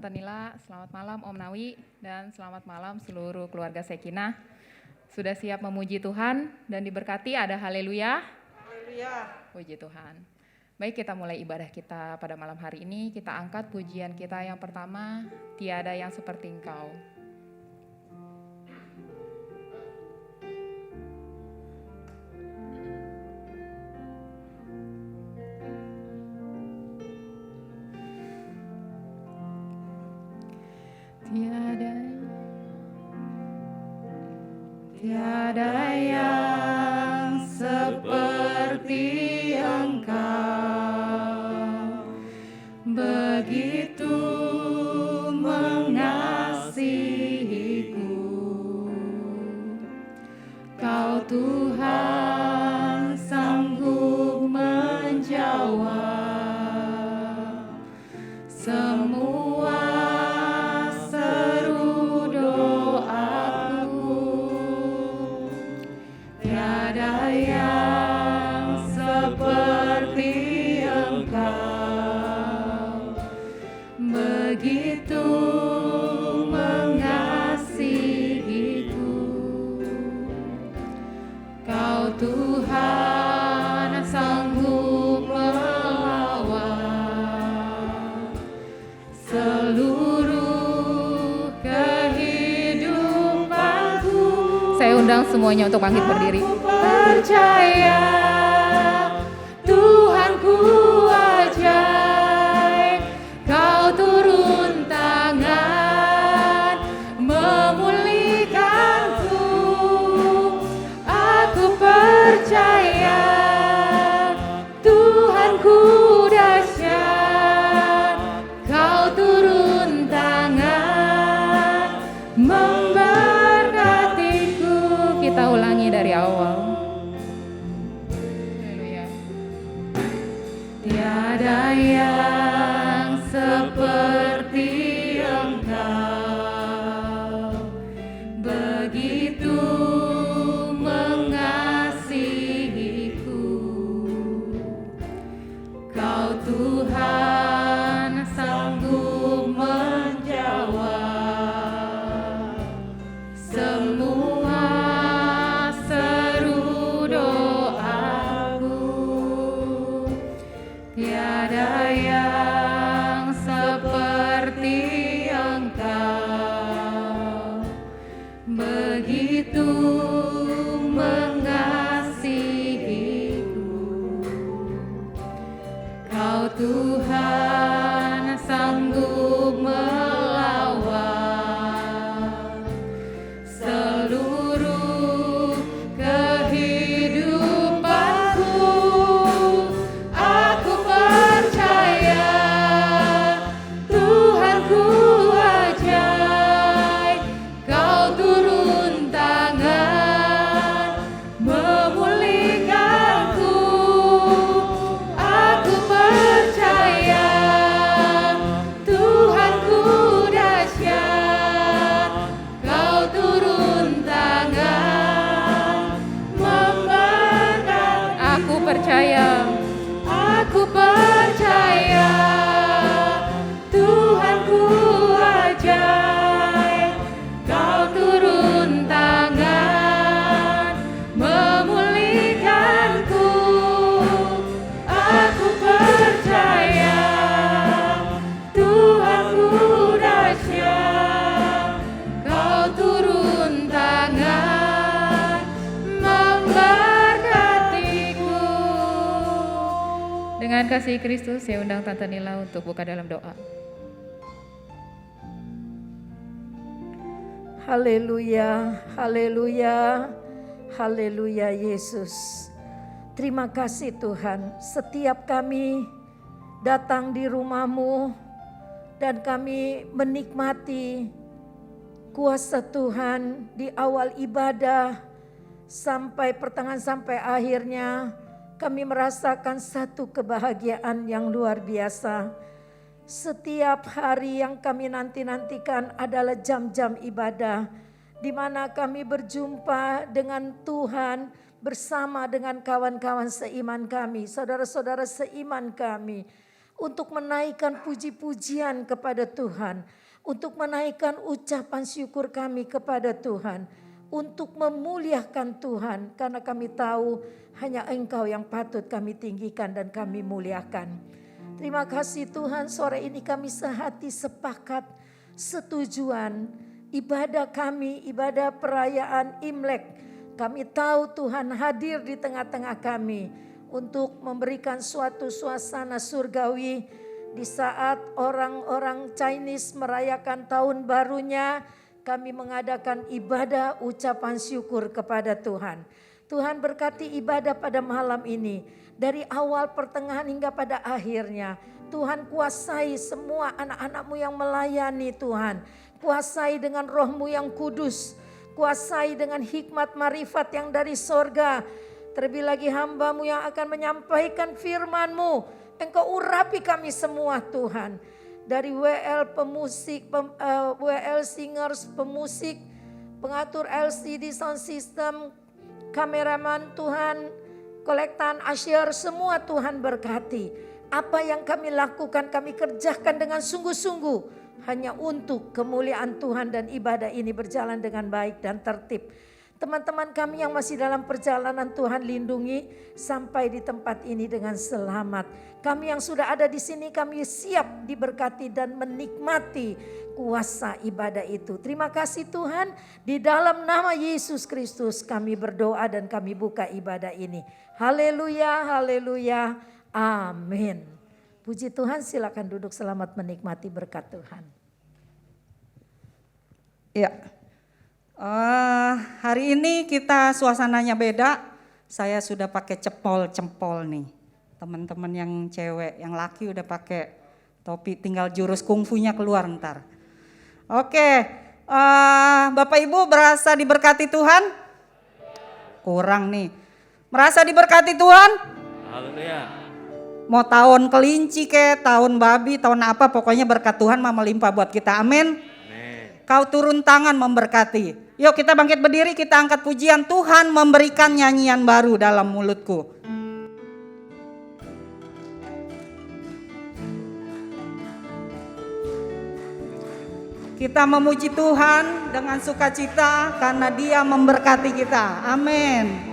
Tante Nila, selamat malam Om Nawi, dan selamat malam seluruh keluarga Sekinah. Sudah siap memuji Tuhan dan diberkati, ada haleluya. Haleluya. Puji Tuhan. Baik, kita mulai ibadah kita pada malam hari ini. Kita angkat pujian kita yang pertama, tiada yang seperti Engkau. Tiada yang seperti Engkau, begitu mengasihiku. Kau Tuhan sanggup menjawab semua seru doaku. Tiada yang seperti Engkau, begitu mengasihiku. Kau Tuhan sanggup melawat seluruh kehidupanku. Saya undang semuanya untuk bangkit berdiri. Aku percaya Tuhanku ajaib, Kau turun tangan memulihkanku. Aku percaya Tuhanku dahsyat, Kau turun tangan memberkatiku. Kita ulangi dari awal. Haleluya. Tiada yang seperti Engkau, begitu mengasihiku. Kau Tuhan sanggup menjawab semua seru doaku. Tiada yang seperti Engkau, begitu mengasihiku. Kau Tuhan sanggup melawat seluruh kehidupanku. Aku percaya Tuhanku ajaib, Kau turun tangan memulihkanku. Aku percaya Tuhanku dahsyat, Kau turun tangan memberkati. Aku percaya. Aku percaya Tuhanku ajaib, Kau turun tangan memulihkanku. Aku percaya Tuhanku dahsyat, Kau turun tangan memberkatiku. Dengan kasih Kristus, saya undang Tante Nila untuk buka dalam doa. Haleluya, haleluya, haleluya Yesus. Terima kasih Tuhan, setiap kami datang di rumah-Mu dan kami menikmati kuasa Tuhan di awal ibadah sampai pertengahan sampai akhirnya. Kami merasakan satu kebahagiaan yang luar biasa. Setiap hari yang kami nanti-nantikan adalah jam-jam ibadah, di mana kami berjumpa dengan Tuhan bersama dengan kawan-kawan seiman kami, saudara-saudara seiman kami. untuk menaikkan puji-pujian kepada Tuhan, untuk menaikkan ucapan syukur kami kepada Tuhan, untuk memuliakan Tuhan, karena kami tahu hanya Engkau yang patut kami tinggikan dan kami muliakan. Terima kasih Tuhan, sore ini kami sehati sepakat, setujuan, ibadah kami, ibadah perayaan Imlek. Kami tahu Tuhan hadir di tengah-tengah kami untuk memberikan suatu suasana surgawi di saat orang-orang Chinese merayakan tahun barunya. Kami mengadakan ibadah ucapan syukur kepada Tuhan. Tuhan berkati ibadah pada malam ini. Dari awal, pertengahan hingga pada akhirnya. Tuhan kuasai semua anak-anak-Mu yang melayani Tuhan. Kuasai dengan Roh-Mu yang kudus. Kuasai dengan hikmat marifat yang dari sorga. Terlebih lagi hamba-Mu yang akan menyampaikan firman-Mu. Engkau urapi kami semua Tuhan. Dari WL pemusik, WL singers, pemusik, pengatur LCD sound system, kameraman Tuhan, kolektan asyir, semua Tuhan berkati. Apa yang kami lakukan kami kerjakan dengan sungguh-sungguh. Hanya untuk kemuliaan Tuhan dan ibadah ini berjalan dengan baik dan tertib. Teman-teman kami yang masih dalam perjalanan Tuhan lindungi sampai di tempat ini dengan selamat. Kami yang sudah ada di sini kami siap diberkati dan menikmati kuasa ibadah itu. Terima kasih Tuhan, di dalam nama Yesus Kristus kami berdoa dan kami buka ibadah ini. Haleluya, haleluya, amin. Puji Tuhan, silakan duduk, selamat menikmati berkat Tuhan. Ya. Hari ini kita suasananya beda. Saya sudah pakai cempol nih. Teman-teman yang cewek, yang laki udah pakai topi, tinggal jurus kungfunya keluar ntar. Oke, Bapak Ibu berasa diberkati Tuhan? Kurang nih. Merasa diberkati Tuhan? Haleluya. Mau tahun kelinci kek, tahun babi, tahun apa, pokoknya berkat Tuhan mah melimpah buat kita. Amin. Kau turun tangan memberkati. Yuk kita bangkit berdiri, kita angkat pujian. Tuhan memberikan nyanyian baru dalam mulutku. Kita memuji Tuhan dengan sukacita karena Dia memberkati kita. Amin.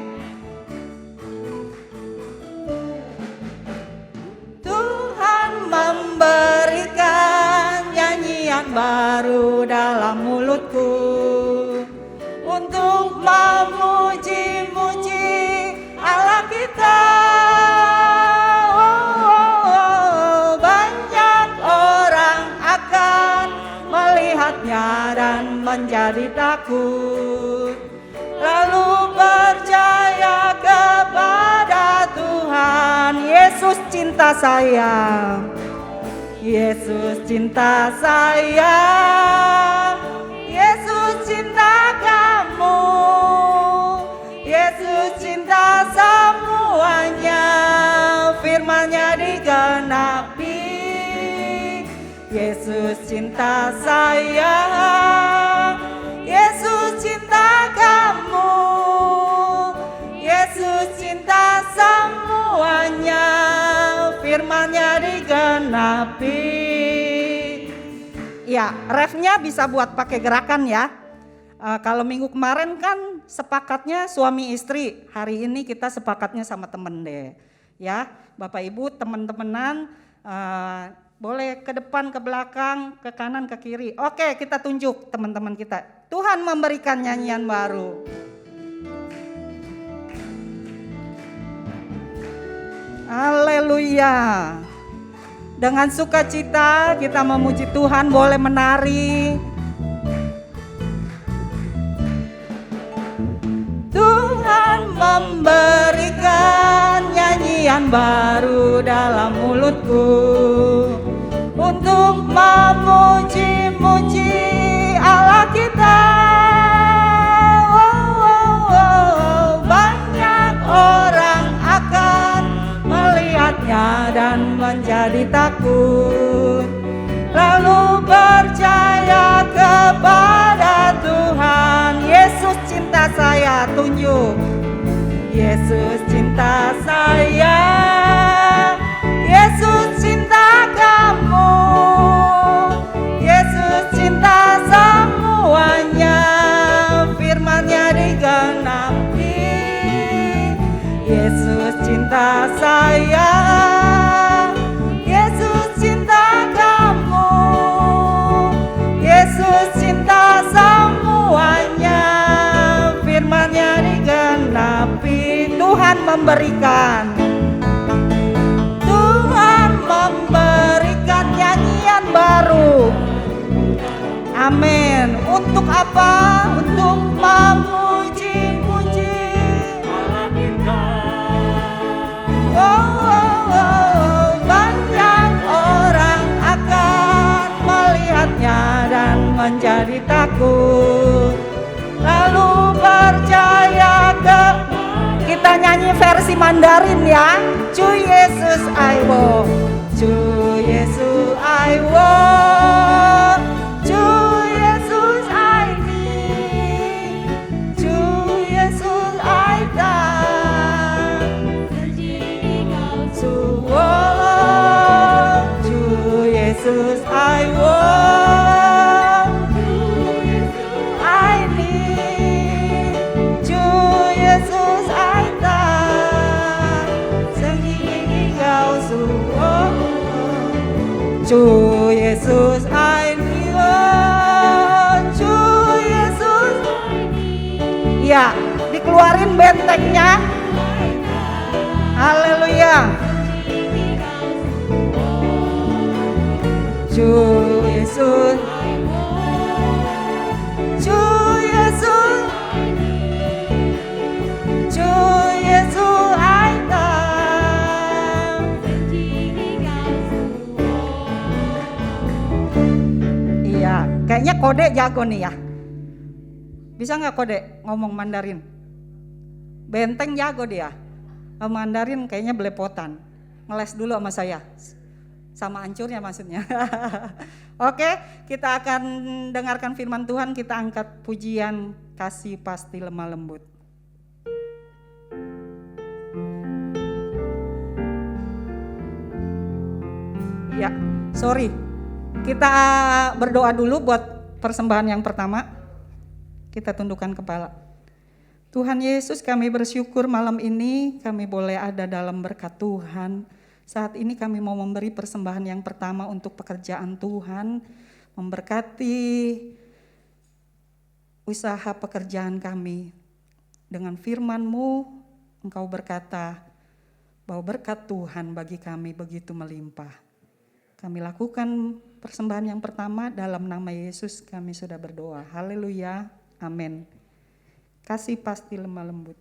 Tuhan memberikan nyanyian baru dalam mulutku untuk memuji-muji Allah kita. Banyak orang akan melihatnya dan menjadi takut, lalu percaya kepada Tuhan. Yesus cinta saya, Yesus cinta saya, Yesus cinta kamu, Yesus cinta semuanya. Firman-Nya digenapi. Yesus cinta saya, Yesus cinta kamu, Yesus cinta semuanya. Firman-Nya digenapi. Ya, refnya bisa buat pakai gerakan ya. Kalau minggu kemarin kan sepakatnya suami istri, hari ini kita sepakatnya sama temen deh. Ya, Bapak Ibu teman-temanan boleh ke depan, ke belakang, ke kanan, ke kiri. Oke, kita tunjuk teman-teman kita. Tuhan memberikan nyanyian baru. Haleluya. Dengan sukacita kita memuji Tuhan, boleh menari. Tuhan memberikan nyanyian baru dalam mulutku untuk memuji-muji Allah kita. Banyak orang akan melihatnya dan menjadi takut, lalu percaya kepada Tuhan. Yesus cinta saya, tunjuk. Yesus cinta saya, Yesus cinta memberikan. Tuhan memberikan nyanyian baru. Amin. Untuk apa? Untuk memuji-puji. Banyak orang akan melihatnya dan menjadi takut. Lalu percaya kita nyanyi versi Mandarin ya. Cu Yesus I want, Cu Yesus I want, Cu Yesus I need, Cu Yesus I die. Cu Yesus I want, I need, Cu Yesus I die. Cu Yesus I need, Cu Yesus. Ya, dikeluarin bentengnya. Haleluya. Cu Yesus, Cu Yesus, Cu Yesus I come. Iya, kayaknya Kode jago nih ya. Bisa nggak Kode ngomong Mandarin? Benteng jago dia. Mandarin kayaknya belepotan. Ngeles dulu sama saya. Sama hancurnya maksudnya. Oke, kita akan dengarkan firman Tuhan, kita angkat pujian Kasih Pasti Lemah Lembut. Ya, sorry. Kita berdoa dulu buat persembahan yang pertama. Kita tundukkan kepala. Tuhan Yesus, kami bersyukur malam ini kami boleh ada dalam berkat Tuhan. Saat ini kami mau memberi persembahan yang pertama untuk pekerjaan Tuhan, memberkati usaha pekerjaan kami. Dengan firman-Mu, Engkau berkata bahwa berkat Tuhan bagi kami begitu melimpah. Kami lakukan persembahan yang pertama dalam nama Yesus kami sudah berdoa. Haleluya, amin. Kasih pasti lemah lembut.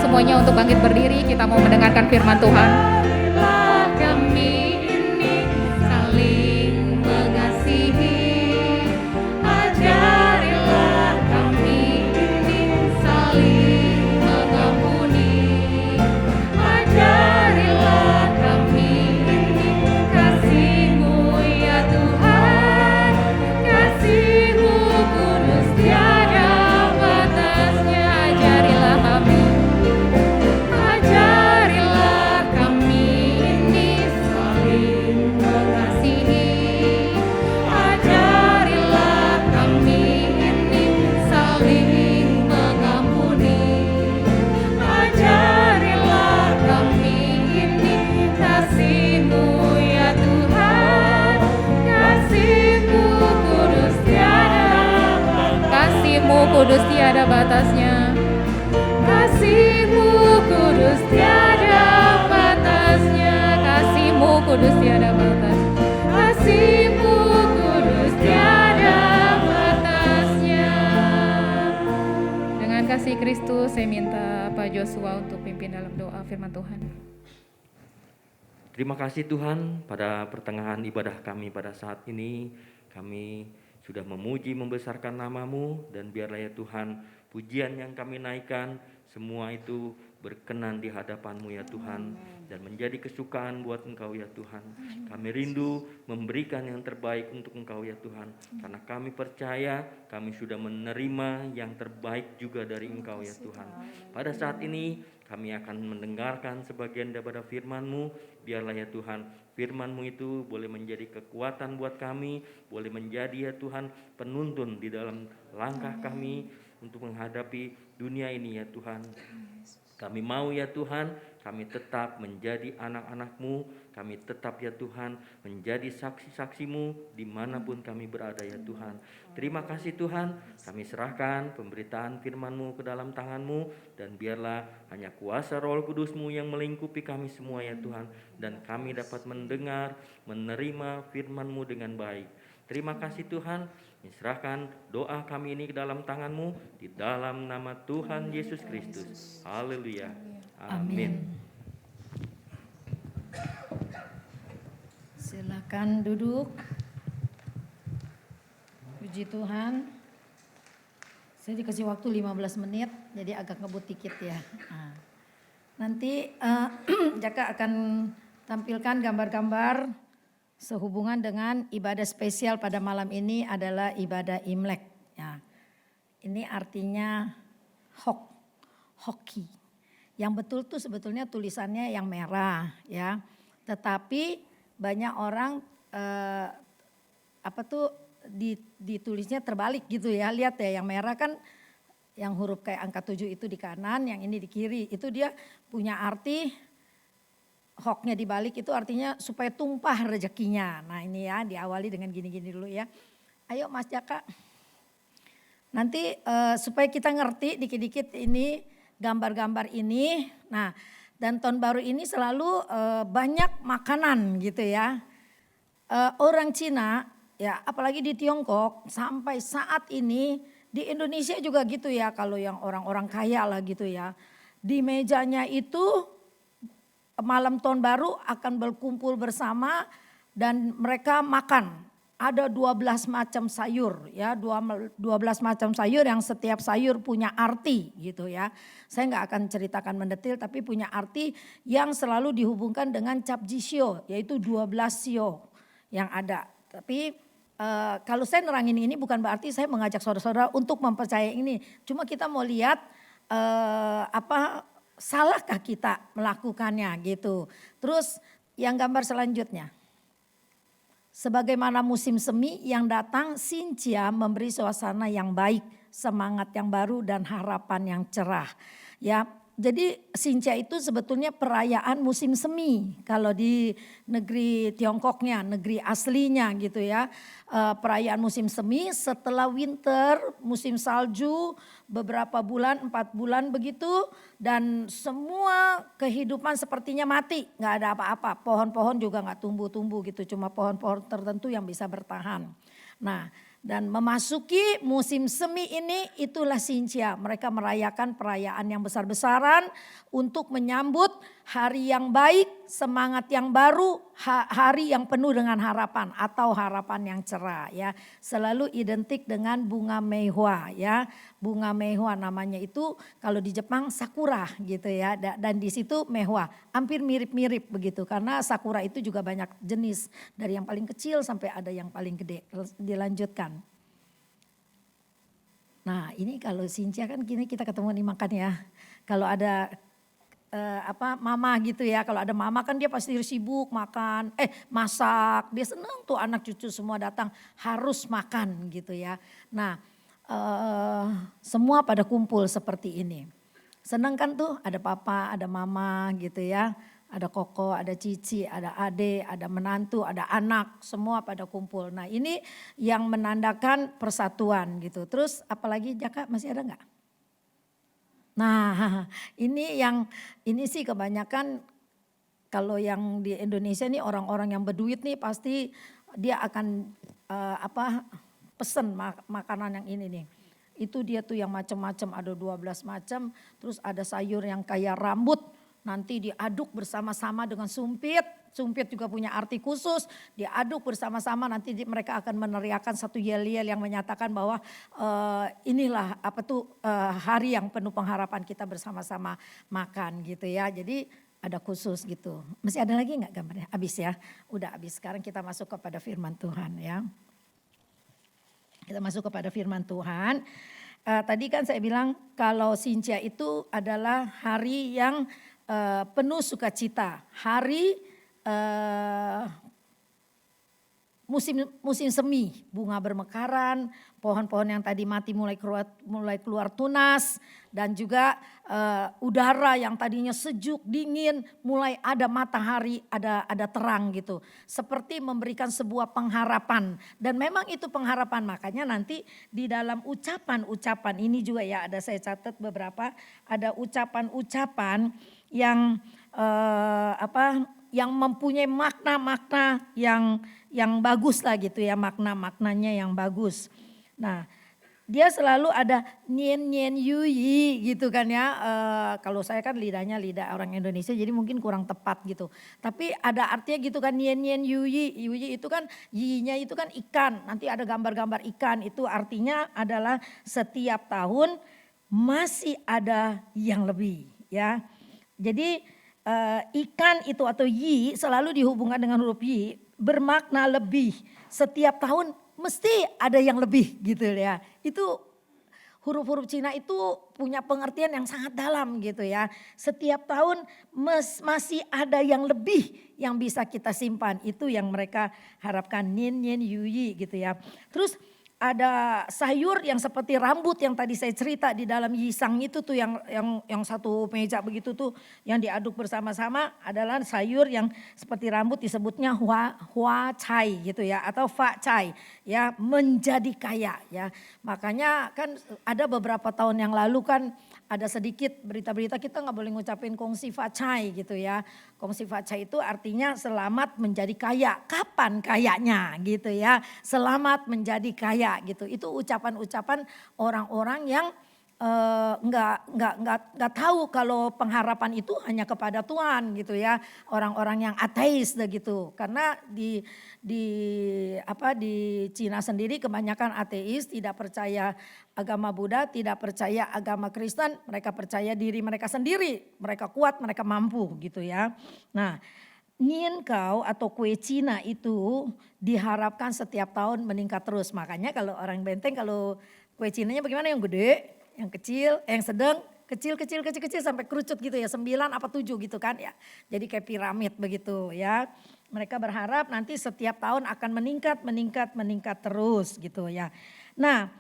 Semuanya untuk bangkit berdiri, kita mau mendengarkan firman Tuhan. Kami ini saling mengasihi, ajarilah kami ini saling mengampuni, ajarilah kami ini kasih-Mu ya Tuhan, kasih-Mu kudus tiada batasnya, ajarilah kami. Ajarilah kami kudus tiada batasnya. Kasih-Mu kudus tiada batasnya. Kasih-Mu kudus tiada batas. Kasih-Mu kudus tiada batasnya. Dengan kasih Kristus, saya minta Pak Joshua untuk pimpin dalam doa firman Tuhan. Terima kasih Tuhan, pada pertengahan ibadah kami pada saat ini, kami sudah memuji membesarkan nama-Mu, dan biarlah ya Tuhan, pujian yang kami naikkan, semua itu berkenan di hadapan-Mu ya Tuhan, dan menjadi kesukaan buat Engkau ya Tuhan. Kami rindu memberikan yang terbaik untuk Engkau ya Tuhan, karena kami percaya kami sudah menerima yang terbaik juga dari Engkau ya Tuhan. Pada saat ini kami akan mendengarkan sebagian daripada firman-Mu. Biarlah ya Tuhan, firman-Mu itu boleh menjadi kekuatan buat kami, boleh menjadi ya Tuhan penuntun di dalam langkah kami untuk menghadapi dunia ini ya Tuhan. Kami mau ya Tuhan, kami tetap menjadi anak-anak-Mu, kami tetap ya Tuhan menjadi saksi-saksi-Mu dimanapun kami berada ya Tuhan. Terima kasih Tuhan, kami serahkan pemberitaan firman-Mu ke dalam tangan-Mu, dan biarlah hanya kuasa Roh Kudus-Mu yang melingkupi kami semua ya Tuhan, dan kami dapat mendengar, menerima firman-Mu dengan baik. Terima kasih Tuhan, serahkan doa kami ini ke dalam tangan-Mu, di dalam nama Tuhan Yesus Kristus. Haleluya. Amin. Silakan duduk. Puji Tuhan. Saya dikasih waktu 15 menit, jadi agak ngebut dikit ya. Nah, nanti Jaka akan tampilkan gambar-gambar sehubungan dengan ibadah spesial pada malam ini adalah ibadah Imlek. Ya, ini artinya hoki. Yang betul tuh sebetulnya tulisannya yang merah ya. Tetapi banyak orang ditulisnya terbalik gitu ya. Lihat ya, yang merah kan yang huruf kayak angka 7 itu di kanan, yang ini di kiri. Itu dia punya arti, hoknya dibalik itu artinya supaya tumpah rezekinya. Nah ini ya, diawali dengan gini-gini dulu ya. Ayo Mas Jaka. Nanti supaya kita ngerti dikit-dikit ini gambar-gambar ini. Nah, dan tahun baru ini selalu banyak makanan gitu ya. Orang Cina ya, apalagi di Tiongkok sampai saat ini, di Indonesia juga gitu ya, kalau yang orang-orang kaya lah gitu ya. Di mejanya itu malam tahun baru akan berkumpul bersama dan mereka makan. Ada 12 macam sayur ya, 12 macam sayur yang setiap sayur punya arti gitu ya. Saya nggak akan ceritakan mendetil, tapi punya arti yang selalu dihubungkan dengan cap jisyo, yaitu 12 sio yang ada. Tapi kalau saya nerangin ini bukan berarti saya mengajak saudara-saudara untuk mempercayai ini. Cuma kita mau lihat salahkah kita melakukannya gitu. Terus yang gambar selanjutnya. Sebagaimana musim semi yang datang, Sintia memberi suasana yang baik, semangat yang baru dan harapan yang cerah. Ya, jadi Sintia itu sebetulnya perayaan musim semi kalau di negeri Tiongkoknya, negeri aslinya gitu ya. Perayaan musim semi setelah winter, musim salju beberapa bulan, 4 bulan begitu, dan semua kehidupan sepertinya mati, nggak ada apa-apa. Pohon-pohon juga nggak tumbuh-tumbuh gitu, cuma pohon-pohon tertentu yang bisa bertahan. Nah, dan memasuki musim semi ini itulah Sintia. Mereka merayakan perayaan yang besar-besaran untuk menyambut hari yang baik, semangat yang baru, hari yang penuh dengan harapan atau harapan yang cerah ya. Selalu identik dengan bunga meihua ya. Bunga meihua namanya itu kalau di Jepang sakura gitu ya. Dan di situ meihua, hampir mirip-mirip begitu karena sakura itu juga banyak jenis. Dari yang paling kecil sampai ada yang paling gede. Dilanjutkan. Nah ini kalau Sintia kan gini kita ketemu nih makan ya. Kalau ada mama gitu ya, kalau ada mama kan dia pasti sibuk makan, masak. Dia senang tuh anak cucu semua datang harus makan gitu ya. Nah semua pada kumpul seperti ini. Senang kan tuh ada papa, ada mama gitu ya. Ada koko, ada cici, ada ade, ada menantu, ada anak, semua pada kumpul. Nah ini yang menandakan persatuan gitu. Terus apalagi Jaka masih ada nggak? Nah ini sih kebanyakan kalau yang di Indonesia nih orang-orang yang berduit nih pasti dia akan pesen makanan yang ini nih. Itu dia tuh yang macam-macam, ada 12 macam. Terus ada sayur yang kayak rambut, nanti diaduk bersama-sama dengan sumpit. Sumpit juga punya arti khusus, diaduk bersama-sama nanti mereka akan meneriakan satu yel-yel yang menyatakan bahwa inilah hari yang penuh pengharapan kita bersama-sama makan gitu ya. Jadi ada khusus gitu. Masih ada lagi nggak gambarnya? Habis ya? Udah habis. Sekarang kita masuk kepada firman Tuhan ya. Kita masuk kepada firman Tuhan. Tadi kan saya bilang kalau Sintia itu adalah hari yang penuh sukacita. Hari musim semi, bunga bermekaran, pohon-pohon yang tadi mati mulai keluar tunas, dan juga udara yang tadinya sejuk, dingin, mulai ada matahari, ada terang gitu. Seperti memberikan sebuah pengharapan, dan memang itu pengharapan, makanya nanti di dalam ucapan-ucapan ini juga ya ada saya catat beberapa, ada ucapan-ucapan yang yang mempunyai makna-makna yang bagus lah gitu ya, makna-maknanya yang bagus. Nah, dia selalu ada nyen yuyi gitu kan ya. Kalau saya kan lidahnya lidah orang Indonesia jadi mungkin kurang tepat gitu. Tapi ada artinya gitu kan, nyen yuyi. Yuyi itu kan, yinya itu kan ikan. Nanti ada gambar-gambar ikan, itu artinya adalah setiap tahun masih ada yang lebih ya. Jadi ikan itu atau yi selalu dihubungkan dengan huruf yi, bermakna lebih. Setiap tahun mesti ada yang lebih gitu ya. Itu huruf-huruf Cina itu punya pengertian yang sangat dalam gitu ya. Setiap tahun masih ada yang lebih yang bisa kita simpan. Itu yang mereka harapkan, nin yuyi gitu ya. Terus ada sayur yang seperti rambut yang tadi saya cerita di dalam yisang itu tuh yang satu meja begitu tuh yang diaduk bersama-sama adalah sayur yang seperti rambut, disebutnya hua cai gitu ya, atau fa cai ya, menjadi kaya ya. Makanya kan ada beberapa tahun yang lalu kan ada sedikit berita-berita kita nggak boleh ngucapin kongsi fa cai gitu ya. Kongsi fa cai itu artinya selamat menjadi kaya. Kapan kayanya gitu ya? Selamat menjadi kaya gitu. Itu ucapan-ucapan orang-orang yang nggak tahu kalau pengharapan itu hanya kepada Tuhan gitu ya, orang-orang yang ateis gitu. Karena di Cina sendiri kebanyakan ateis, tidak percaya agama Buddha, tidak percaya agama Kristen, mereka percaya diri mereka sendiri, mereka kuat, mereka mampu gitu ya. Nah, Nian Kau atau kue Cina itu diharapkan setiap tahun meningkat terus. Makanya kalau orang Benteng, kalau kue Cinanya bagaimana, yang gede, yang kecil, yang sedang, kecil sampai kerucut gitu ya, 9 apa 7 gitu kan ya. Jadi kayak piramid begitu ya. Mereka berharap nanti setiap tahun akan meningkat terus gitu ya. Nah,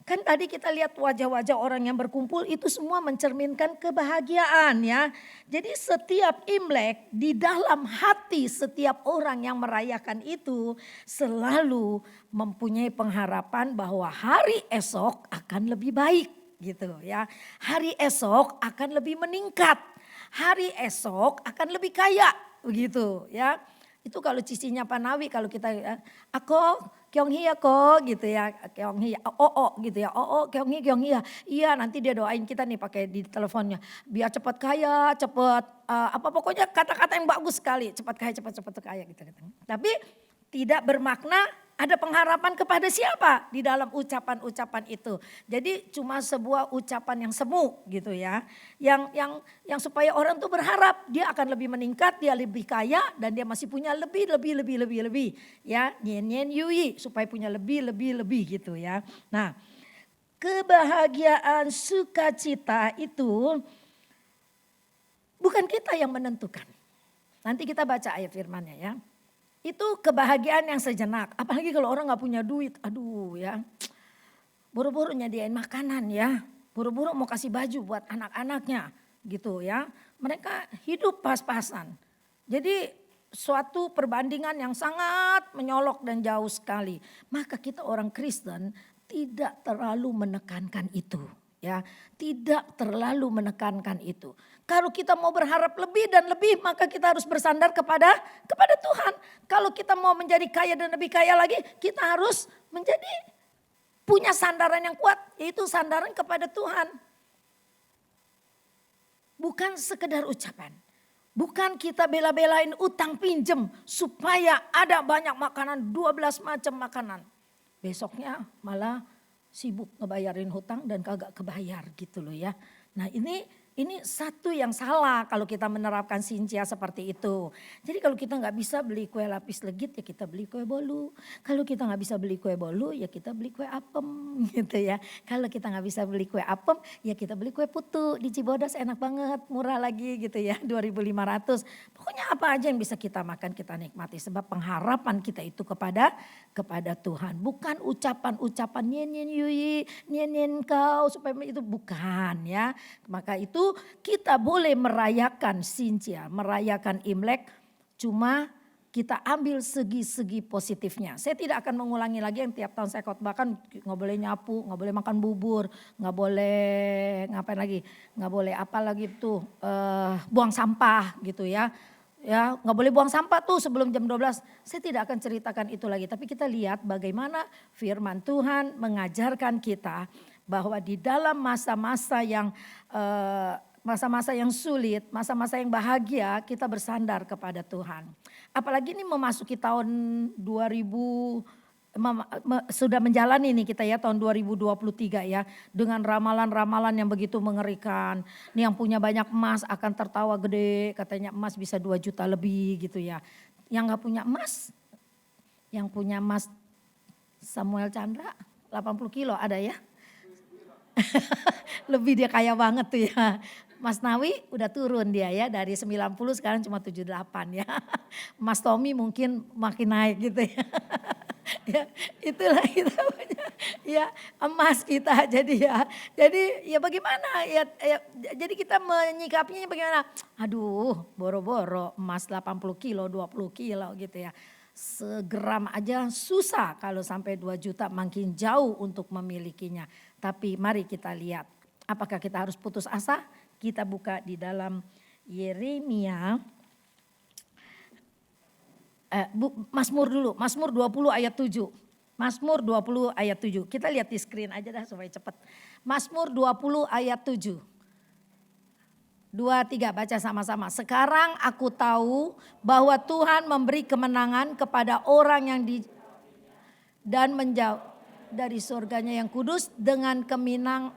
kan tadi kita lihat wajah-wajah orang yang berkumpul itu semua mencerminkan kebahagiaan ya. Jadi setiap Imlek di dalam hati setiap orang yang merayakan itu selalu mempunyai pengharapan bahwa hari esok akan lebih baik gitu ya. Hari esok akan lebih meningkat. Hari esok akan lebih kaya begitu ya. Itu kalau cicinya Panawi, kalau kita aku Kyonghee ko gitu ya, Kyonghee gitu ya, Kyonghee. Iya, nanti dia doain kita nih pakai di teleponnya biar cepat kaya, cepat pokoknya kata-kata yang bagus sekali, cepat kaya gitu. Tapi tidak bermakna ada pengharapan kepada siapa di dalam ucapan-ucapan itu. Jadi cuma sebuah ucapan yang semu gitu ya. Yang supaya orang tuh berharap dia akan lebih meningkat, dia lebih kaya dan dia masih punya lebih. Ya, nyen yui supaya punya lebih gitu ya. Nah, kebahagiaan sukacita itu bukan kita yang menentukan. Nanti kita baca ayat firman-nya ya. Itu kebahagiaan yang sejenak. Apalagi kalau orang gak punya duit. Aduh ya. Buru-buru nyediain makanan ya. Buru-buru mau kasih baju buat anak-anaknya gitu ya. Mereka hidup pas-pasan. Jadi suatu perbandingan yang sangat menyolok dan jauh sekali. Maka kita orang Kristen tidak terlalu menekankan itu. Ya, tidak terlalu menekankan itu. Kalau kita mau berharap lebih dan lebih, maka kita harus bersandar kepada Tuhan. Kalau kita mau menjadi kaya dan lebih kaya lagi, kita harus menjadi punya sandaran yang kuat, yaitu sandaran kepada Tuhan. Bukan sekedar ucapan. Bukan kita bela-belain utang pinjem supaya ada banyak makanan, 12 macam makanan. Besoknya malah sibuk ngebayarin hutang dan kagak kebayar gitu loh ya. Nah ini satu yang salah kalau kita menerapkan Sintia seperti itu. Jadi kalau kita nggak bisa beli kue lapis legit ya kita beli kue bolu. Kalau kita nggak bisa beli kue bolu ya kita beli kue apem gitu ya. Kalau kita nggak bisa beli kue apem ya kita beli kue putu di Cibodas enak banget, murah lagi gitu ya, 2.500. Pokoknya apa aja yang bisa kita makan kita nikmati sebab pengharapan kita itu kepada Tuhan. Bukan ucapan-ucapan nyen yui, nyen kau supaya itu bukan ya. Maka itu kita boleh merayakan Sintia, merayakan Imlek, cuma kita ambil segi-segi positifnya. Saya tidak akan mengulangi lagi yang tiap tahun saya khotbahkan, nggak boleh nyapu, nggak boleh makan bubur, nggak boleh ngapain lagi, nggak boleh apa lagi tuh, buang sampah gitu ya. Ya, nggak boleh buang sampah tuh sebelum jam 12. Saya tidak akan ceritakan itu lagi, tapi kita lihat bagaimana firman Tuhan mengajarkan kita bahwa di dalam masa-masa yang sulit, masa-masa yang bahagia, kita bersandar kepada Tuhan. Apalagi ini memasuki tahun 2000, sudah menjalani nih kita ya tahun 2023 ya. Dengan ramalan-ramalan yang begitu mengerikan. Nih yang punya banyak emas akan tertawa gede, katanya emas bisa 2 juta lebih gitu ya. Yang gak punya emas Samuel Chandra 80 kilo ada ya. Lebih dia kaya banget tuh ya. Mas Nawi udah turun dia ya dari 90 sekarang cuma 78 ya. Mas Tommy mungkin makin naik gitu ya. Ya itulah kita punya ya emas kita jadi ya bagaimana ya jadi kita menyikapinya bagaimana. Aduh boro-boro emas 80 kilo 20 kilo gitu ya. Segram aja susah kalau sampai 2 juta makin jauh untuk memilikinya. Tapi mari kita lihat apakah kita harus putus asa? Kita buka di dalam Yeremia. Mazmur dulu, Mazmur 20 ayat 7. Mazmur 20 ayat 7. Kita lihat di screen aja dah supaya cepat. Mazmur 20 ayat 7. 2, 3 baca sama-sama. Sekarang aku tahu bahwa Tuhan memberi kemenangan kepada orang yang dan menjauh dari surganya yang kudus dengan kemenang.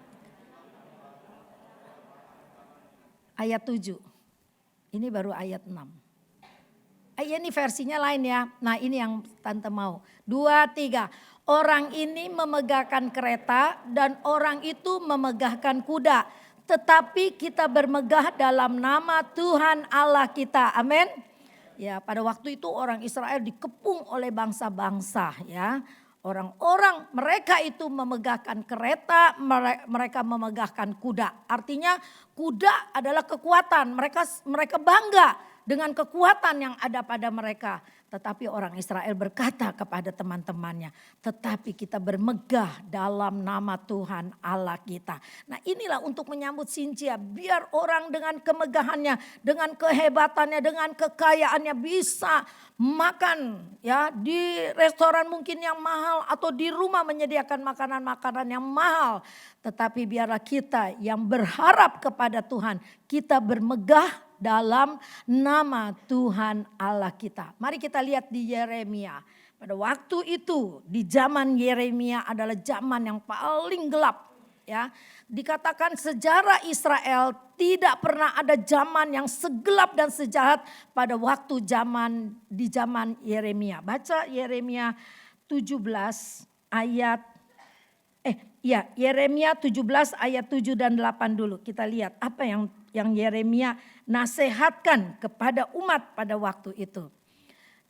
Ayat 7. Ini baru ayat 6. Ini versinya lain ya. Nah ini yang tante mau. 2, 3. Orang ini memegahkan kereta dan orang itu memegahkan kuda. Tetapi kita bermegah dalam nama Tuhan Allah kita. Amin. Ya pada waktu itu orang Israel dikepung oleh bangsa-bangsa ya. Orang-orang mereka itu memegahkan kereta, mereka memegahkan kuda. Artinya kuda adalah kekuatan. Mereka bangga dengan kekuatan yang ada pada mereka. Tetapi orang Israel berkata kepada teman-temannya, tetapi kita bermegah dalam nama Tuhan Allah kita. Nah inilah untuk menyambut Sintia, biar orang dengan kemegahannya, dengan kehebatannya, dengan kekayaannya bisa makan ya di restoran mungkin yang mahal atau di rumah menyediakan makanan-makanan yang mahal. Tetapi biarlah kita yang berharap kepada Tuhan, kita bermegah dalam nama Tuhan Allah kita. Mari kita lihat di Yeremia. Pada waktu itu di zaman Yeremia adalah zaman yang paling gelap. Ya, dikatakan sejarah Israel tidak pernah ada zaman yang segelap dan sejahat pada waktu di zaman Yeremia. Baca Yeremia 17 ayat Yeremia 17 ayat 7 dan 8 dulu. Kita lihat apa yang Yeremia nasihatkan kepada umat pada waktu itu.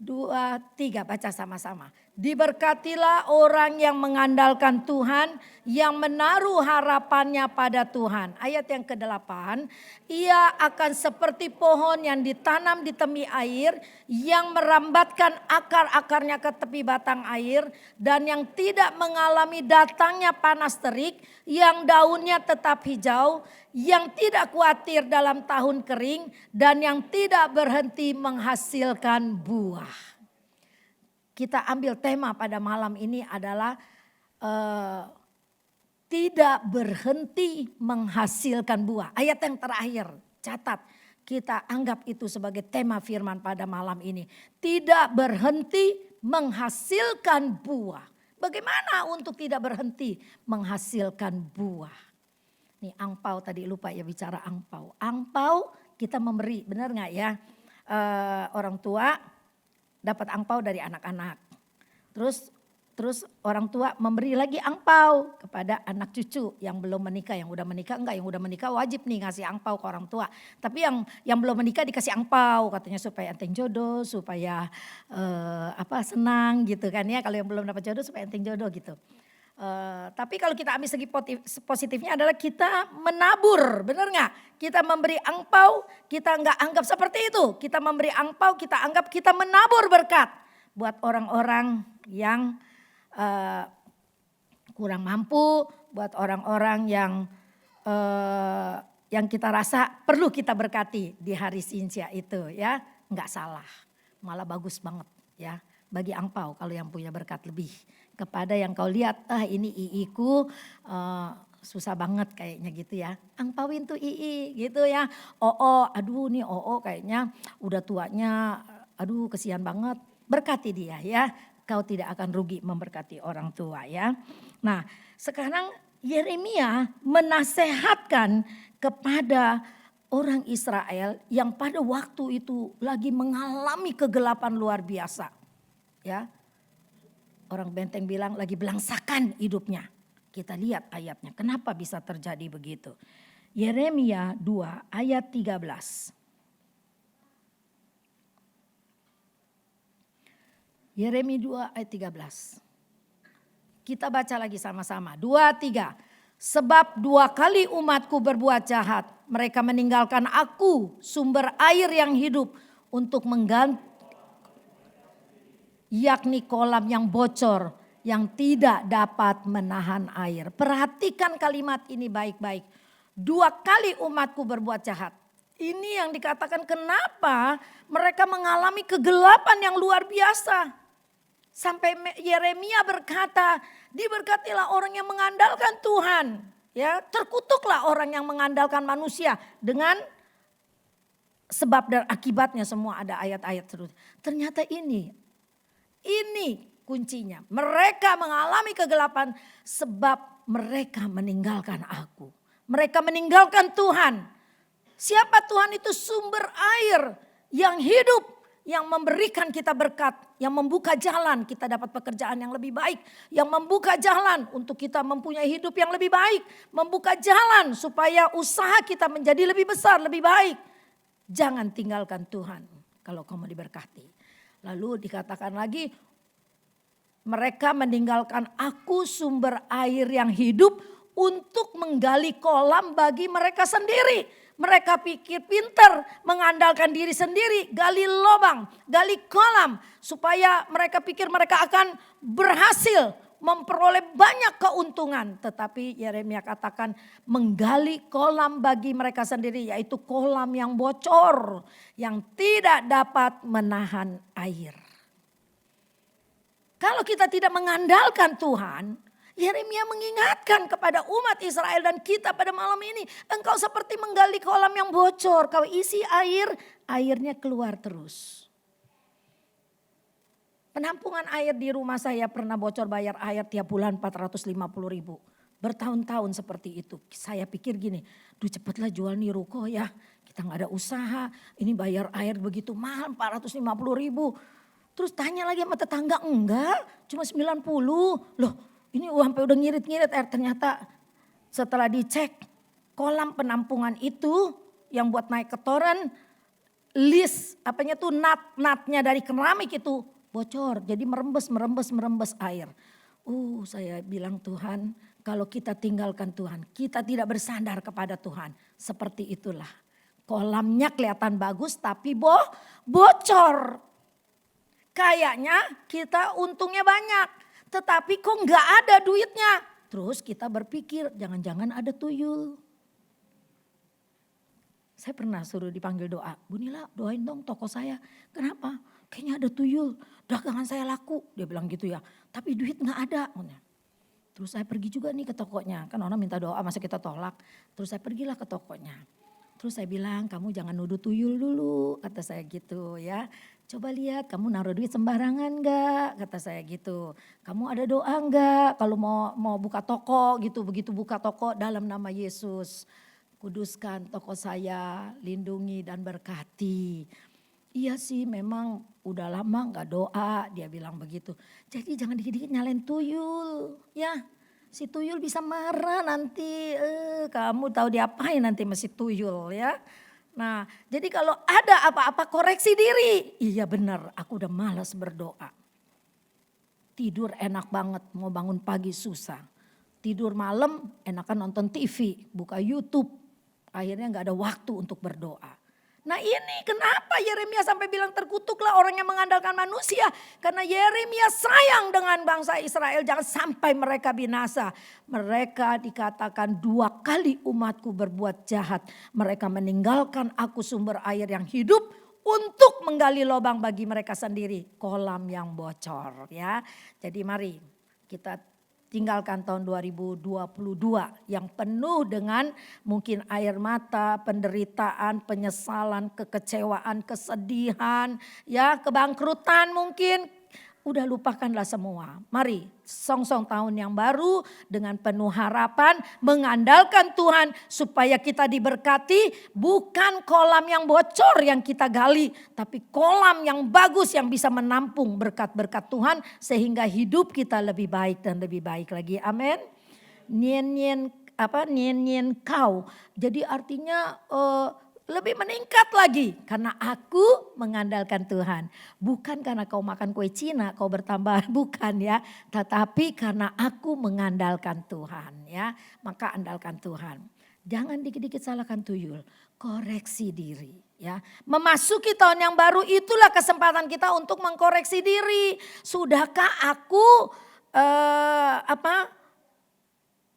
2, 3 baca sama-sama. Diberkatilah orang yang mengandalkan Tuhan, yang menaruh harapannya pada Tuhan. Ayat yang ke-8, ia akan seperti pohon yang ditanam di tepi air, yang merambatkan akar-akarnya ke tepi batang air, dan yang tidak mengalami datangnya panas terik, yang daunnya tetap hijau, yang tidak khawatir dalam tahun kering, dan yang tidak berhenti menghasilkan buah. Kita ambil tema pada malam ini adalah tidak berhenti menghasilkan buah. Ayat yang terakhir, catat. Kita anggap itu sebagai tema firman pada malam ini. Tidak berhenti menghasilkan buah. Bagaimana untuk tidak berhenti menghasilkan buah? Nih angpau tadi lupa ya bicara angpau. Angpau kita memberi, benar gak ya? Orang tua dapat angpau dari anak-anak. Terus orang tua memberi lagi angpau kepada anak cucu yang belum menikah. Yang udah menikah enggak, yang udah menikah wajib nih ngasih angpau ke orang tua. Tapi yang belum menikah dikasih angpau katanya supaya enteng jodoh, supaya senang gitu kan ya. Kalau yang belum dapat jodoh supaya enteng jodoh gitu. Tapi kalau kita ambil segi positifnya adalah kita menabur, benar nggak? Kita memberi angpau, kita nggak anggap seperti itu. Kita memberi angpau, kita anggap kita menabur berkat buat orang-orang yang kurang mampu, buat orang-orang yang kita rasa perlu kita berkati di hari Sinsia itu ya, nggak salah, malah bagus banget ya bagi angpau kalau yang punya berkat lebih. Kepada yang kau lihat, ini iiku susah banget kayaknya gitu ya. Angpauin tuh ii gitu ya. Aduh nih kayaknya udah tuanya, aduh kesian banget. Berkati dia ya, kau tidak akan rugi memberkati orang tua ya. Nah sekarang Yeremia menasehatkan kepada orang Israel yang pada waktu itu lagi mengalami kegelapan luar biasa. Ya. Orang Benteng bilang lagi belangsakan hidupnya. Kita lihat ayatnya. Kenapa bisa terjadi begitu? Yeremia 2 ayat 13. Yeremia 2 ayat 13. Kita baca lagi sama-sama. 2, 3. Sebab 2 kali umatku berbuat jahat. Mereka meninggalkan aku, sumber air yang hidup, untuk mengganti, yakni kolam yang bocor yang tidak dapat menahan air. Perhatikan kalimat ini baik-baik. 2 kali umatku berbuat jahat. Ini yang dikatakan kenapa mereka mengalami kegelapan yang luar biasa. Sampai Yeremia berkata, diberkatilah orang yang mengandalkan Tuhan. Ya, terkutuklah orang yang mengandalkan manusia dengan sebab dan akibatnya semua ada ayat-ayat terus. Ternyata ini kuncinya. Mereka mengalami kegelapan sebab mereka meninggalkan aku. Mereka meninggalkan Tuhan. Siapa Tuhan itu? Sumber air yang hidup, yang memberikan kita berkat, yang membuka jalan kita dapat pekerjaan yang lebih baik, yang membuka jalan untuk kita mempunyai hidup yang lebih baik, membuka jalan supaya usaha kita menjadi lebih besar, lebih baik. Jangan tinggalkan Tuhan kalau kamu diberkati. Lalu dikatakan lagi, mereka meninggalkan aku sumber air yang hidup untuk menggali kolam bagi mereka sendiri. Mereka pikir pintar, mengandalkan diri sendiri, gali lubang, gali kolam. Supaya mereka pikir mereka akan berhasil memperoleh banyak keuntungan. Tetapi Yeremia katakan menggali kolam bagi mereka sendiri, yaitu kolam yang bocor, yang tidak dapat menahan air. Kalau kita tidak mengandalkan Tuhan, Yeremia mengingatkan kepada umat Israel dan kita pada malam ini. Engkau seperti menggali kolam yang bocor. Kau isi air, airnya keluar terus. Penampungan air di rumah saya pernah bocor, bayar air tiap bulan 450.000. Bertahun-tahun seperti itu. Saya pikir gini, cepatlah jual nih ruko ya. Kita gak ada usaha, ini bayar air begitu mahal 450.000. Terus tanya lagi sama tetangga, enggak cuma 90. Loh, ini sampai udah ngirit-ngirit air. Ternyata setelah dicek kolam penampungan itu yang buat naik ke toren, list nat-natnya dari keramik itu bocor. Jadi merembes air. Saya bilang Tuhan, kalau kita tinggalkan Tuhan, kita tidak bersandar kepada Tuhan. Seperti itulah. Kolamnya kelihatan bagus tapi bocor. Kayaknya kita untungnya banyak, tetapi kok nggak ada duitnya. Terus kita berpikir jangan-jangan ada tuyul. Saya pernah suruh dipanggil doa, Bu Nila doain dong toko saya. Kenapa? Kayaknya ada tuyul, dagangan saya laku. Dia bilang gitu ya, tapi duit nggak ada. Terus saya pergi juga nih ke tokonya, kan orang minta doa masa kita tolak. Terus saya pergilah ke tokonya. Terus saya bilang kamu jangan nuduh tuyul dulu, kata saya gitu ya. Coba lihat kamu naruh duit sembarangan enggak, kata saya gitu. Kamu ada doa enggak kalau mau buka toko gitu, begitu buka toko dalam nama Yesus. Kuduskan toko saya, lindungi dan berkati. Iya sih memang udah lama gak doa, dia bilang begitu. Jadi jangan dikit-dikit nyalain tuyul ya. Si tuyul bisa marah nanti, kamu tahu diapain nanti masih tuyul ya. Nah jadi kalau ada apa-apa koreksi diri. Iya benar aku udah malas berdoa. Tidur enak banget, mau bangun pagi susah. Tidur malam enakan nonton TV, buka YouTube. Akhirnya gak ada waktu untuk berdoa. Nah ini kenapa Yeremia sampai bilang terkutuklah orang yang mengandalkan manusia. Karena Yeremia sayang dengan bangsa Israel, jangan sampai mereka binasa. Mereka dikatakan 2 kali umatku berbuat jahat. Mereka meninggalkan aku sumber air yang hidup untuk menggali lubang bagi mereka sendiri. Kolam yang bocor ya. Jadi mari kita tinggalkan tahun 2022 yang penuh dengan mungkin air mata, penderitaan, penyesalan, kekecewaan, kesedihan, ya kebangkrutan mungkin. Udah lupakanlah semua. Mari song-song tahun yang baru dengan penuh harapan mengandalkan Tuhan supaya kita diberkati. Bukan kolam yang bocor yang kita gali, tapi kolam yang bagus yang bisa menampung berkat-berkat Tuhan sehingga hidup kita lebih baik dan lebih baik lagi. Amin. Nien kau. Jadi artinya lebih meningkat lagi karena aku mengandalkan Tuhan. Bukan karena kau makan kue Cina kau bertambah, bukan ya. Tetapi karena aku mengandalkan Tuhan ya. Maka andalkan Tuhan. Jangan dikit-dikit salahkan tuyul, koreksi diri ya. Memasuki tahun yang baru itulah kesempatan kita untuk mengkoreksi diri. Sudahkah aku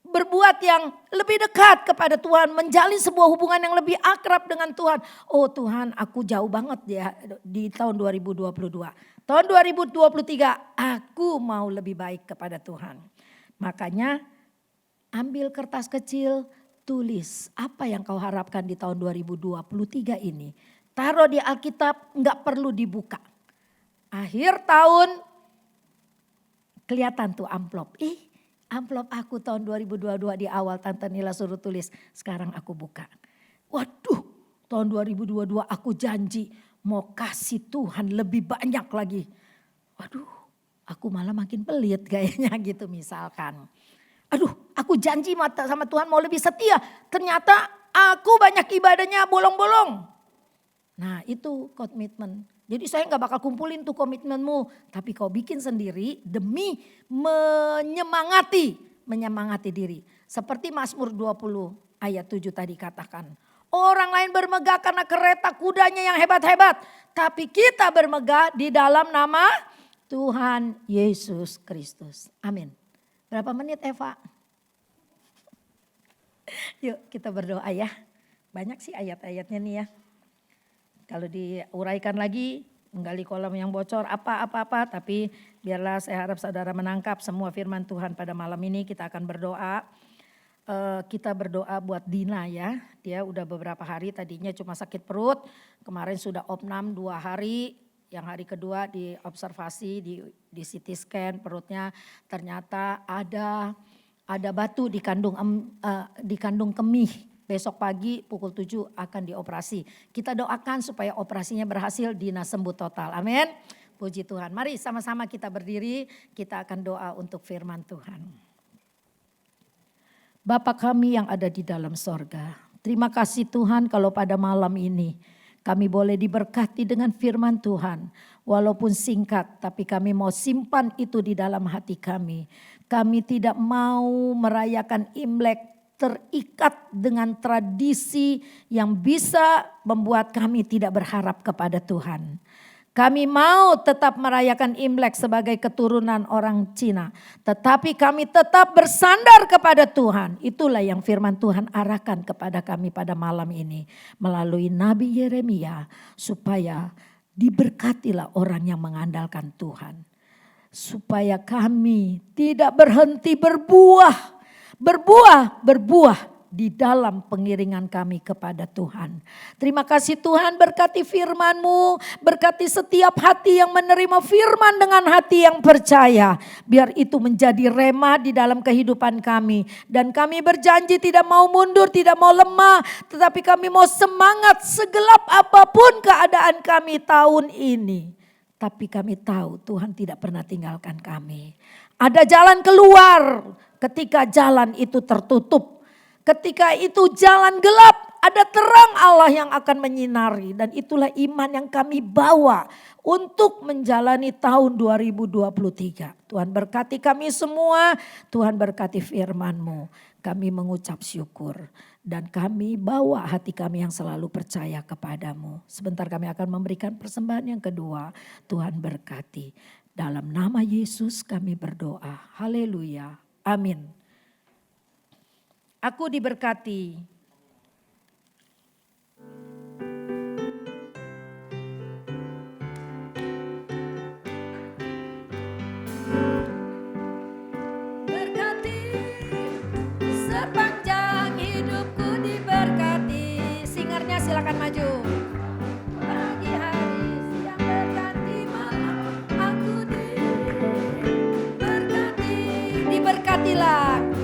berbuat yang lebih dekat kepada Tuhan, menjalin sebuah hubungan yang lebih akrab dengan Tuhan. Oh Tuhan, aku jauh banget ya di tahun 2022. Tahun 2023 aku mau lebih baik kepada Tuhan. Makanya ambil kertas kecil, tulis apa yang kau harapkan di tahun 2023 ini. Taruh di Alkitab, enggak perlu dibuka. Akhir tahun kelihatan tuh amplop. Amplop aku tahun 2022 di awal Tante Nila suruh tulis. Sekarang aku buka. Waduh, tahun 2022 aku janji mau kasih Tuhan lebih banyak lagi. Waduh, aku malah makin pelit kayaknya gitu misalkan. Aduh, aku janji sama Tuhan mau lebih setia. Ternyata aku banyak ibadahnya bolong-bolong. Nah itu komitmen. Jadi saya gak bakal kumpulin tuh komitmenmu. Tapi kau bikin sendiri demi menyemangati diri. Seperti Mazmur 20 ayat 7 tadi katakan. Orang lain bermegah karena kereta kudanya yang hebat-hebat. Tapi kita bermegah di dalam nama Tuhan Yesus Kristus. Amin. Berapa menit Eva? Yuk kita berdoa ya. Banyak sih ayat-ayatnya nih ya. Kalau diuraikan lagi, menggali kolam yang bocor, apa-apa. Tapi biarlah saya harap saudara menangkap semua firman Tuhan pada malam ini. Kita akan berdoa. Kita berdoa buat Dina ya. Dia udah beberapa hari tadinya cuma sakit perut. Kemarin sudah opnam 2 hari. Yang hari kedua diobservasi, di CT scan perutnya. Ternyata ada batu di kandung kemih. Besok pagi pukul 7 akan dioperasi. Kita doakan supaya operasinya berhasil, Dina sembuh total. Amin. Puji Tuhan. Mari sama-sama kita berdiri. Kita akan doa untuk firman Tuhan. Bapa kami yang ada di dalam sorga. Terima kasih Tuhan kalau pada malam ini Kami boleh diberkati dengan firman Tuhan. Walaupun singkat, tapi kami mau simpan itu di dalam hati kami. Kami tidak mau merayakan Imlek terikat dengan tradisi yang bisa membuat kami tidak berharap kepada Tuhan. Kami mau tetap merayakan Imlek sebagai keturunan orang Cina. Tetapi kami tetap bersandar kepada Tuhan. Itulah yang firman Tuhan arahkan kepada kami pada malam ini. Melalui Nabi Yeremia. Supaya diberkatilah orang yang mengandalkan Tuhan. Supaya kami tidak berhenti berbuah di dalam pengiringan kami kepada Tuhan. Terima kasih Tuhan, berkati firman-Mu, berkati setiap hati yang menerima firman dengan hati yang percaya. Biar itu menjadi rema di dalam kehidupan kami. Dan kami berjanji tidak mau mundur, tidak mau lemah, tetapi kami mau semangat segelap apapun keadaan kami tahun ini. Tapi kami tahu Tuhan tidak pernah tinggalkan kami. Ada jalan keluar ketika jalan itu tertutup. Ketika itu jalan gelap, ada terang Allah yang akan menyinari. Dan itulah iman yang kami bawa untuk menjalani tahun 2023. Tuhan berkati kami semua, Tuhan berkati firman-Mu. Kami mengucap syukur dan kami bawa hati kami yang selalu percaya kepadamu. Sebentar kami akan memberikan persembahan yang kedua. Tuhan berkati. Dalam nama Yesus kami berdoa. Haleluya. Amin. Aku diberkati. Berkati sepanjang hidupku diberkati. Singernya silakan maju. Pagi hari siang berganti malam aku diberkati. Diberkatilah.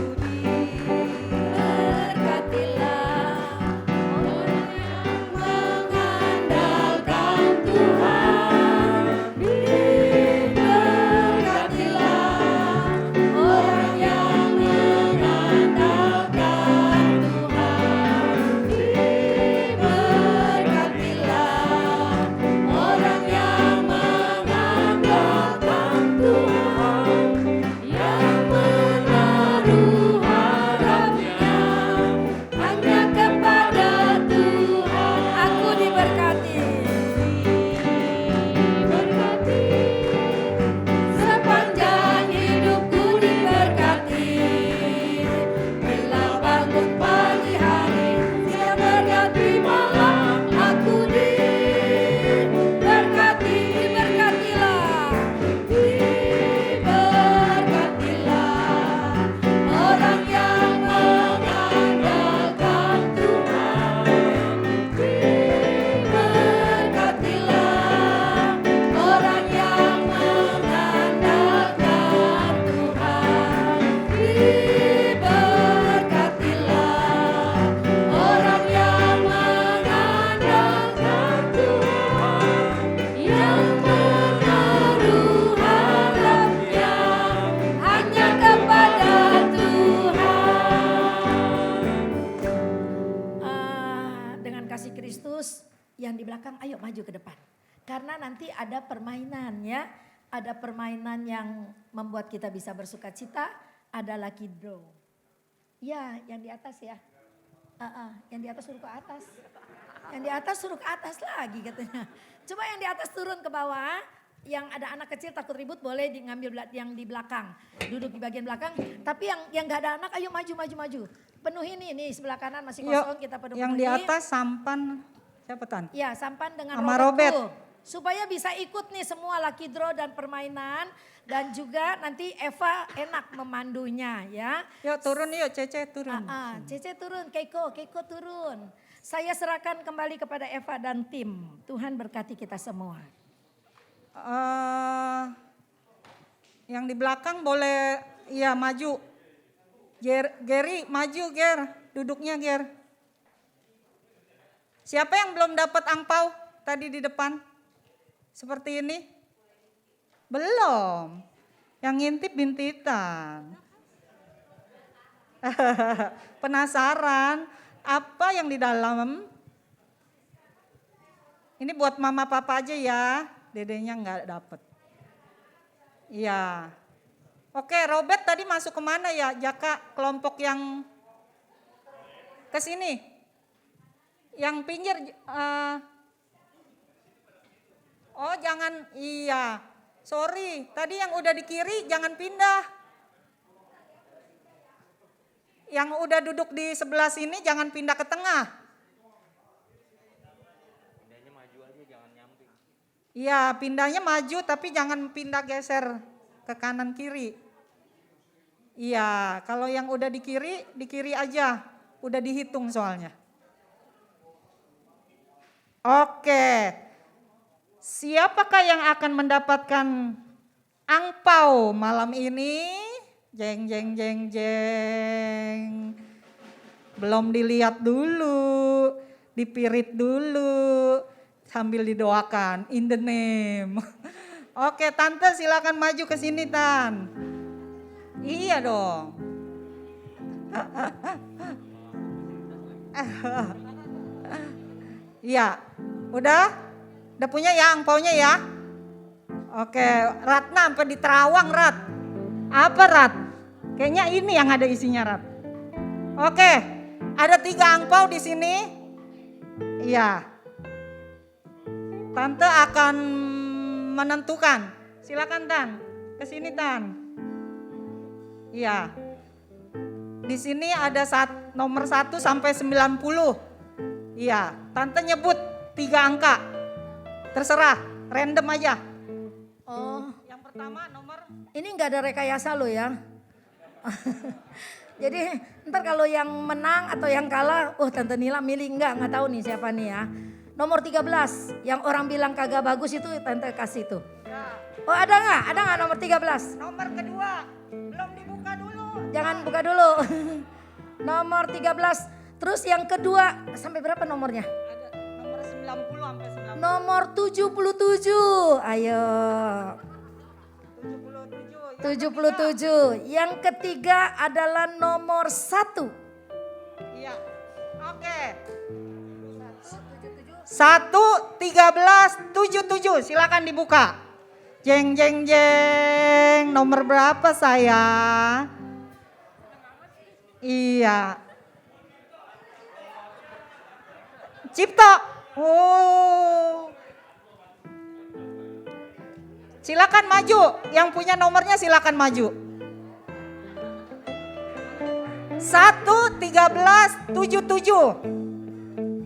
Yang di belakang ayo maju ke depan. Karena nanti ada permainan ya. Ada permainan yang membuat kita bisa bersuka cita. Ada lucky draw. Ya yang di atas ya. Yang di atas suruh ke atas. Yang di atas suruh ke atas lagi katanya. Coba yang di atas turun ke bawah. Yang ada anak kecil takut ribut boleh ngambil yang di belakang. Duduk di bagian belakang. Tapi yang gak ada anak ayo maju. Penuhi nih sebelah kanan masih kosong. Kita penuhi. Yang di atas sampan. Siapa Tan? Ya sampan dengan sama Robert. Robert. Supaya bisa ikut nih semua lucky draw dan permainan. Dan juga nanti Eva enak memandunya ya. Yuk turun yuk Cece turun. Cece turun, Keiko turun. Saya serahkan kembali kepada Eva dan tim. Tuhan berkati kita semua. Yang di belakang boleh ya maju. Geri maju Ger, duduknya Ger. Siapa yang belum dapat angpau tadi di depan? Seperti ini? Belum. Yang ngintip bintitan. Penasaran apa yang di dalam? Ini buat mama papa aja ya, dedenya nggak dapet. Iya. Oke, Robert tadi masuk kemana ya? Jaka, kelompok yang ke sini. Yang pinggir, oh jangan, iya. Sorry, tadi yang udah di kiri jangan pindah. Yang udah duduk di sebelah sini jangan pindah ke tengah. Pindahnya maju aja, jangan nyamping. Iya, pindahnya maju tapi jangan pindah geser ke kanan kiri. Iya, kalau yang udah di kiri aja. Udah dihitung soalnya. Oke. Siapakah yang akan mendapatkan angpau malam ini? Jeng jeng jeng jeng. Belum dilihat dulu, dipirit dulu sambil didoakan in the name. Oke, Tante silakan maju ke sini, Tan. Iya dong. Iya, udah punya ya angpaunya ya? Oke, Ratna sampai di Terawang, Rat. Apa, Rat? Kayaknya ini yang ada isinya, Rat. Oke, ada 3 angpau di sini. Iya. Tante akan menentukan. Silakan, Tan. Ke sini, Tan. Iya. Di sini ada nomor 1 sampai 90. Iya, Tante nyebut 3 angka. Terserah, random aja. Oh, Yang pertama nomor, ini nggak ada rekayasa lo ya. Jadi ntar kalau yang menang atau yang kalah, Tante Nila milih nggak tahu nih siapa nih ya. Nomor 13, yang orang bilang kagak bagus itu Tante kasih tuh. ya, Oh ada nggak nomor 13? nomor kedua, belum dibuka dulu. Jangan buka dulu. Nomor 13, terus yang kedua sampai berapa nomornya? Ada nomor 90 sampai 90. Nomor 77, ayo. 77. Yang ketiga adalah nomor 1. Iya, oke. 1, 13, 77, silakan dibuka. Jeng jeng jeng, nomor berapa saya? Iya. Cipto. Oh. Silakan maju, yang punya nomornya silakan maju. 1, 13, 77.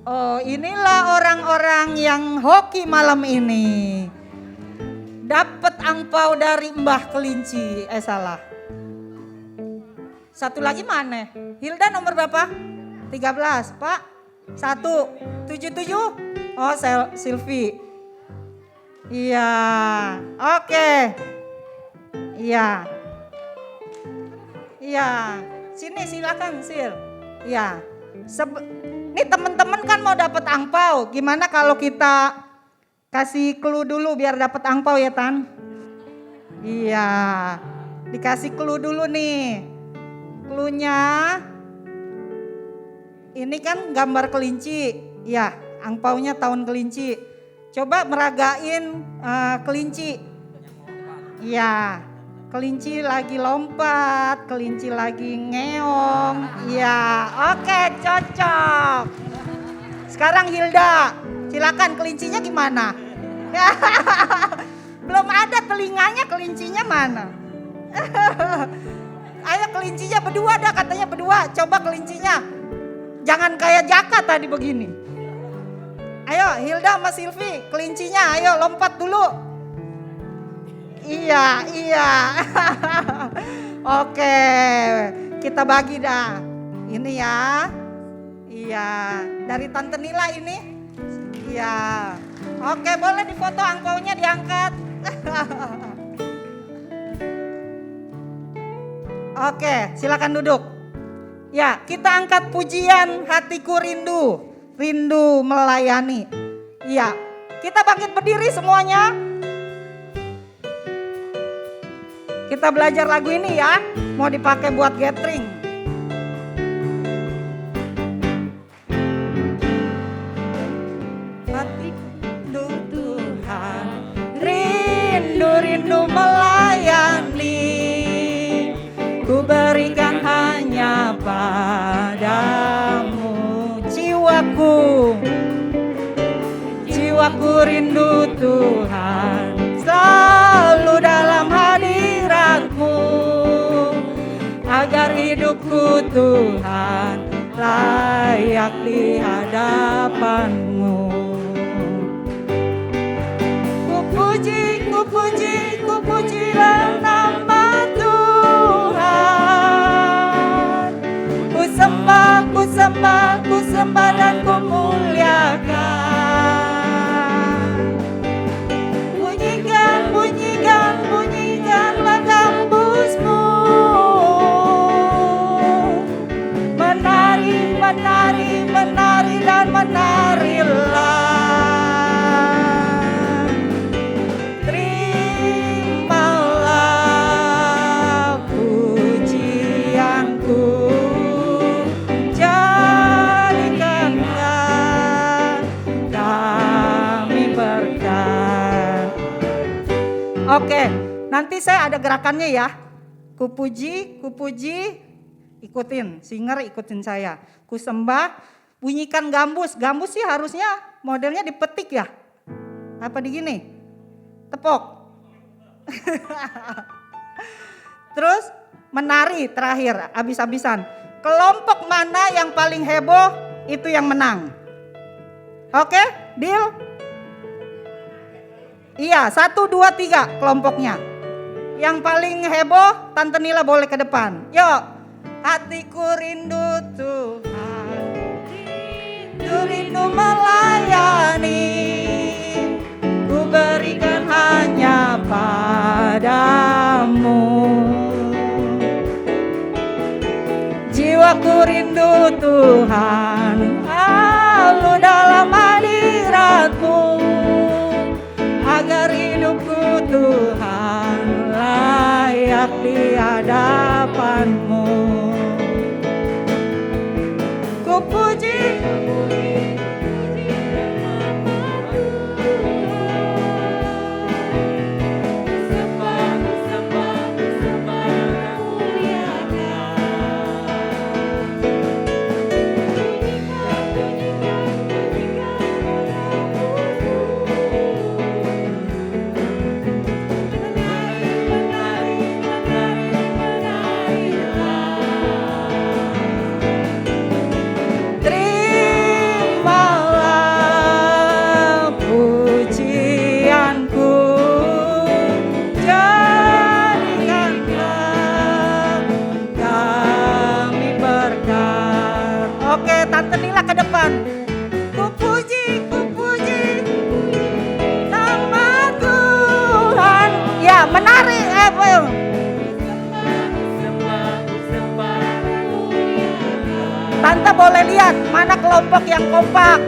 Oh, inilah orang-orang yang hoki malam ini. Dapat angpau dari Mbah Kelinci. Salah. Satu lagi mana? Hilda nomor berapa? 13, Pak. 1, 77. Oh, Silvi. Iya, oke. Iya. Iya, sini silakan Sil. Iya. Ini teman-teman kan mau dapat angpau. Gimana kalau kita kasih clue dulu biar dapat angpau ya, Tan? Iya. Dikasih clue dulu nih. Clue-nya ini kan gambar kelinci. Ya, angpaunya tahun kelinci. Coba meragain kelinci. Iya, kelinci lagi lompat, kelinci lagi ngeong. Iya, oke, cocok. Sekarang Hilda, silakan kelincinya gimana? Belum ada telinganya, kelincinya mana? Ayo kelincinya berdua dah, katanya berdua. Coba kelincinya. Jangan kayak Jaka tadi begini. Ayo Hilda sama Silvi, kelincinya ayo lompat dulu. Iya. Oke, kita bagi dah. Ini ya. Iya, dari Tante Nila ini. Iya. Oke, boleh difoto angpaunya diangkat. Oke, silakan duduk. Ya, kita angkat pujian Hatiku Rindu. Rindu melayani. Iya, kita bangkit berdiri semuanya. Kita belajar lagu ini ya, mau dipakai buat gathering. Hatiku rindu melayani, ku berikan hanya padamu. Jiwaku rindu Tuhan, selalu dalam hadirat-Mu, agar hidupku Tuhan layak di hadapan-Mu. Ku puji nama Tuhan. Ku sembah dan ku muliakan. Bunyikanlah gambus-Mu. Menari dan menarilah. Terimalah pujianku, jadikanlah kami berkat. Oke, nanti saya ada gerakannya ya. Kupuji, ikutin, singer ikutin saya. Ku sembah, bunyikan gambus. Gambus sih harusnya modelnya dipetik ya. Apa digini? Tepok. Terus menari terakhir, habis-habisan. Kelompok mana yang paling heboh itu yang menang. Oke, deal? Iya, 1, 2, 3 kelompoknya. Yang paling heboh, Tante Nila boleh ke depan. Yuk, hatiku rindu Tuhan, rindu melayani, ku berikan hanya padamu. Jiwaku rindu Tuhan, selalu dalam hadirat-Mu, agar hidupku Tuhan layak di hadapan-Mu. Ku puji Tante boleh lihat mana kelompok yang kompak.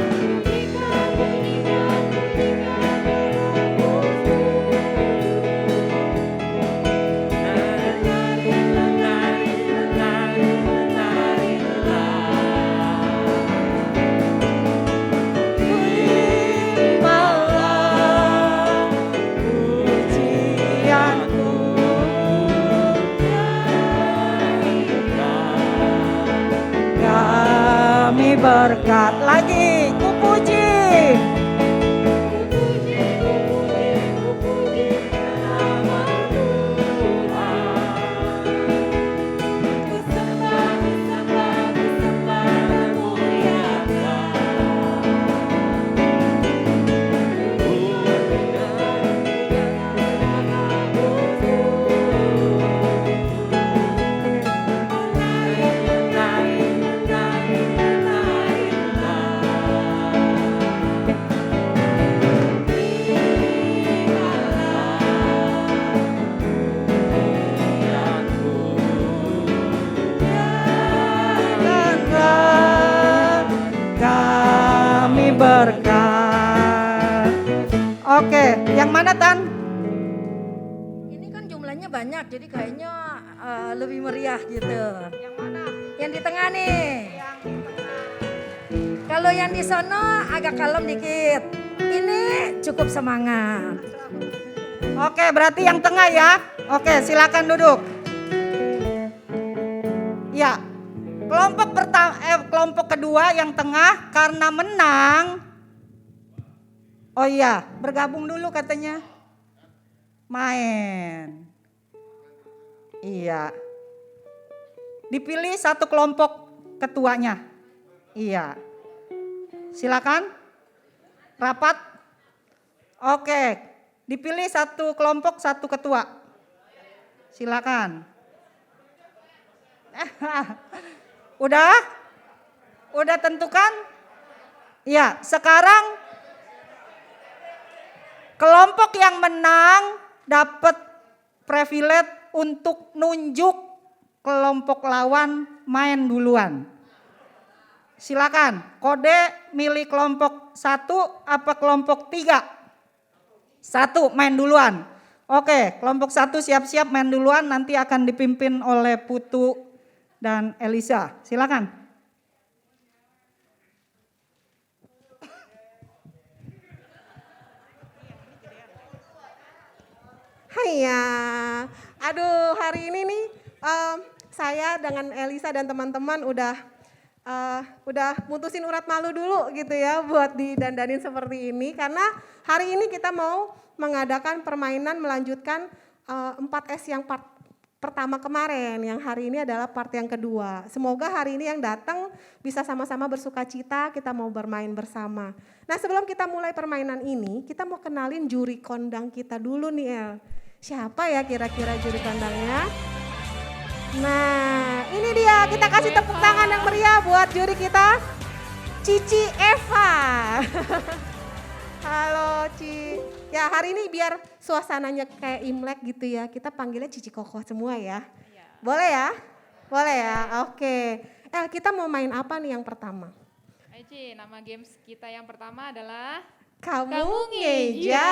Berkat lagi, ku puji. Nama Tuhan. Ku sembah dan muliakan. Berkat. Oke, yang mana Tan? Ini kan jumlahnya banyak, jadi kayaknya lebih meriah gitu. Yang mana? Yang di tengah nih. Yang di tengah. Kalau yang di sono agak kalem dikit. Ini cukup semangat. Oke, berarti yang tengah ya. Oke, silakan duduk. Ya, kelompok kedua yang tengah karena menang. Oh iya, bergabung dulu katanya. Main. Iya. Dipilih satu kelompok ketuanya. Iya. Silakan. Rapat. Oke. Dipilih satu kelompok satu ketua. Silakan. Udah? Udah tentukan? Iya, sekarang kelompok yang menang dapat privilege untuk nunjuk kelompok lawan main duluan. Silakan, kode milih kelompok 1 apa kelompok 3? 1 main duluan. Oke, kelompok 1 siap-siap main duluan, nanti akan dipimpin oleh Putu dan Elisa. Silakan. Haiya, aduh hari ini nih saya dengan Elisa dan teman-teman udah mutusin urat malu dulu gitu ya buat didandanin seperti ini karena hari ini kita mau mengadakan permainan melanjutkan 4S yang part pertama kemarin, yang hari ini adalah part yang kedua. Semoga hari ini yang datang bisa sama-sama bersuka cita, kita mau bermain bersama. Nah sebelum kita mulai permainan ini, kita mau kenalin juri kondang kita dulu nih El. Siapa ya kira-kira juri kondangnya? Nah ini dia, kita kasih tepuk tangan yang meriah buat juri kita, Cici Eva. Halo Ci. Ya hari ini biar suasananya kayak Imlek gitu ya, kita panggilnya Cici Koko semua ya. Boleh ya? Boleh ya, oke. Kita mau main apa nih yang pertama? Ayo Ci, nama games kita yang pertama adalah Kamu ngeja.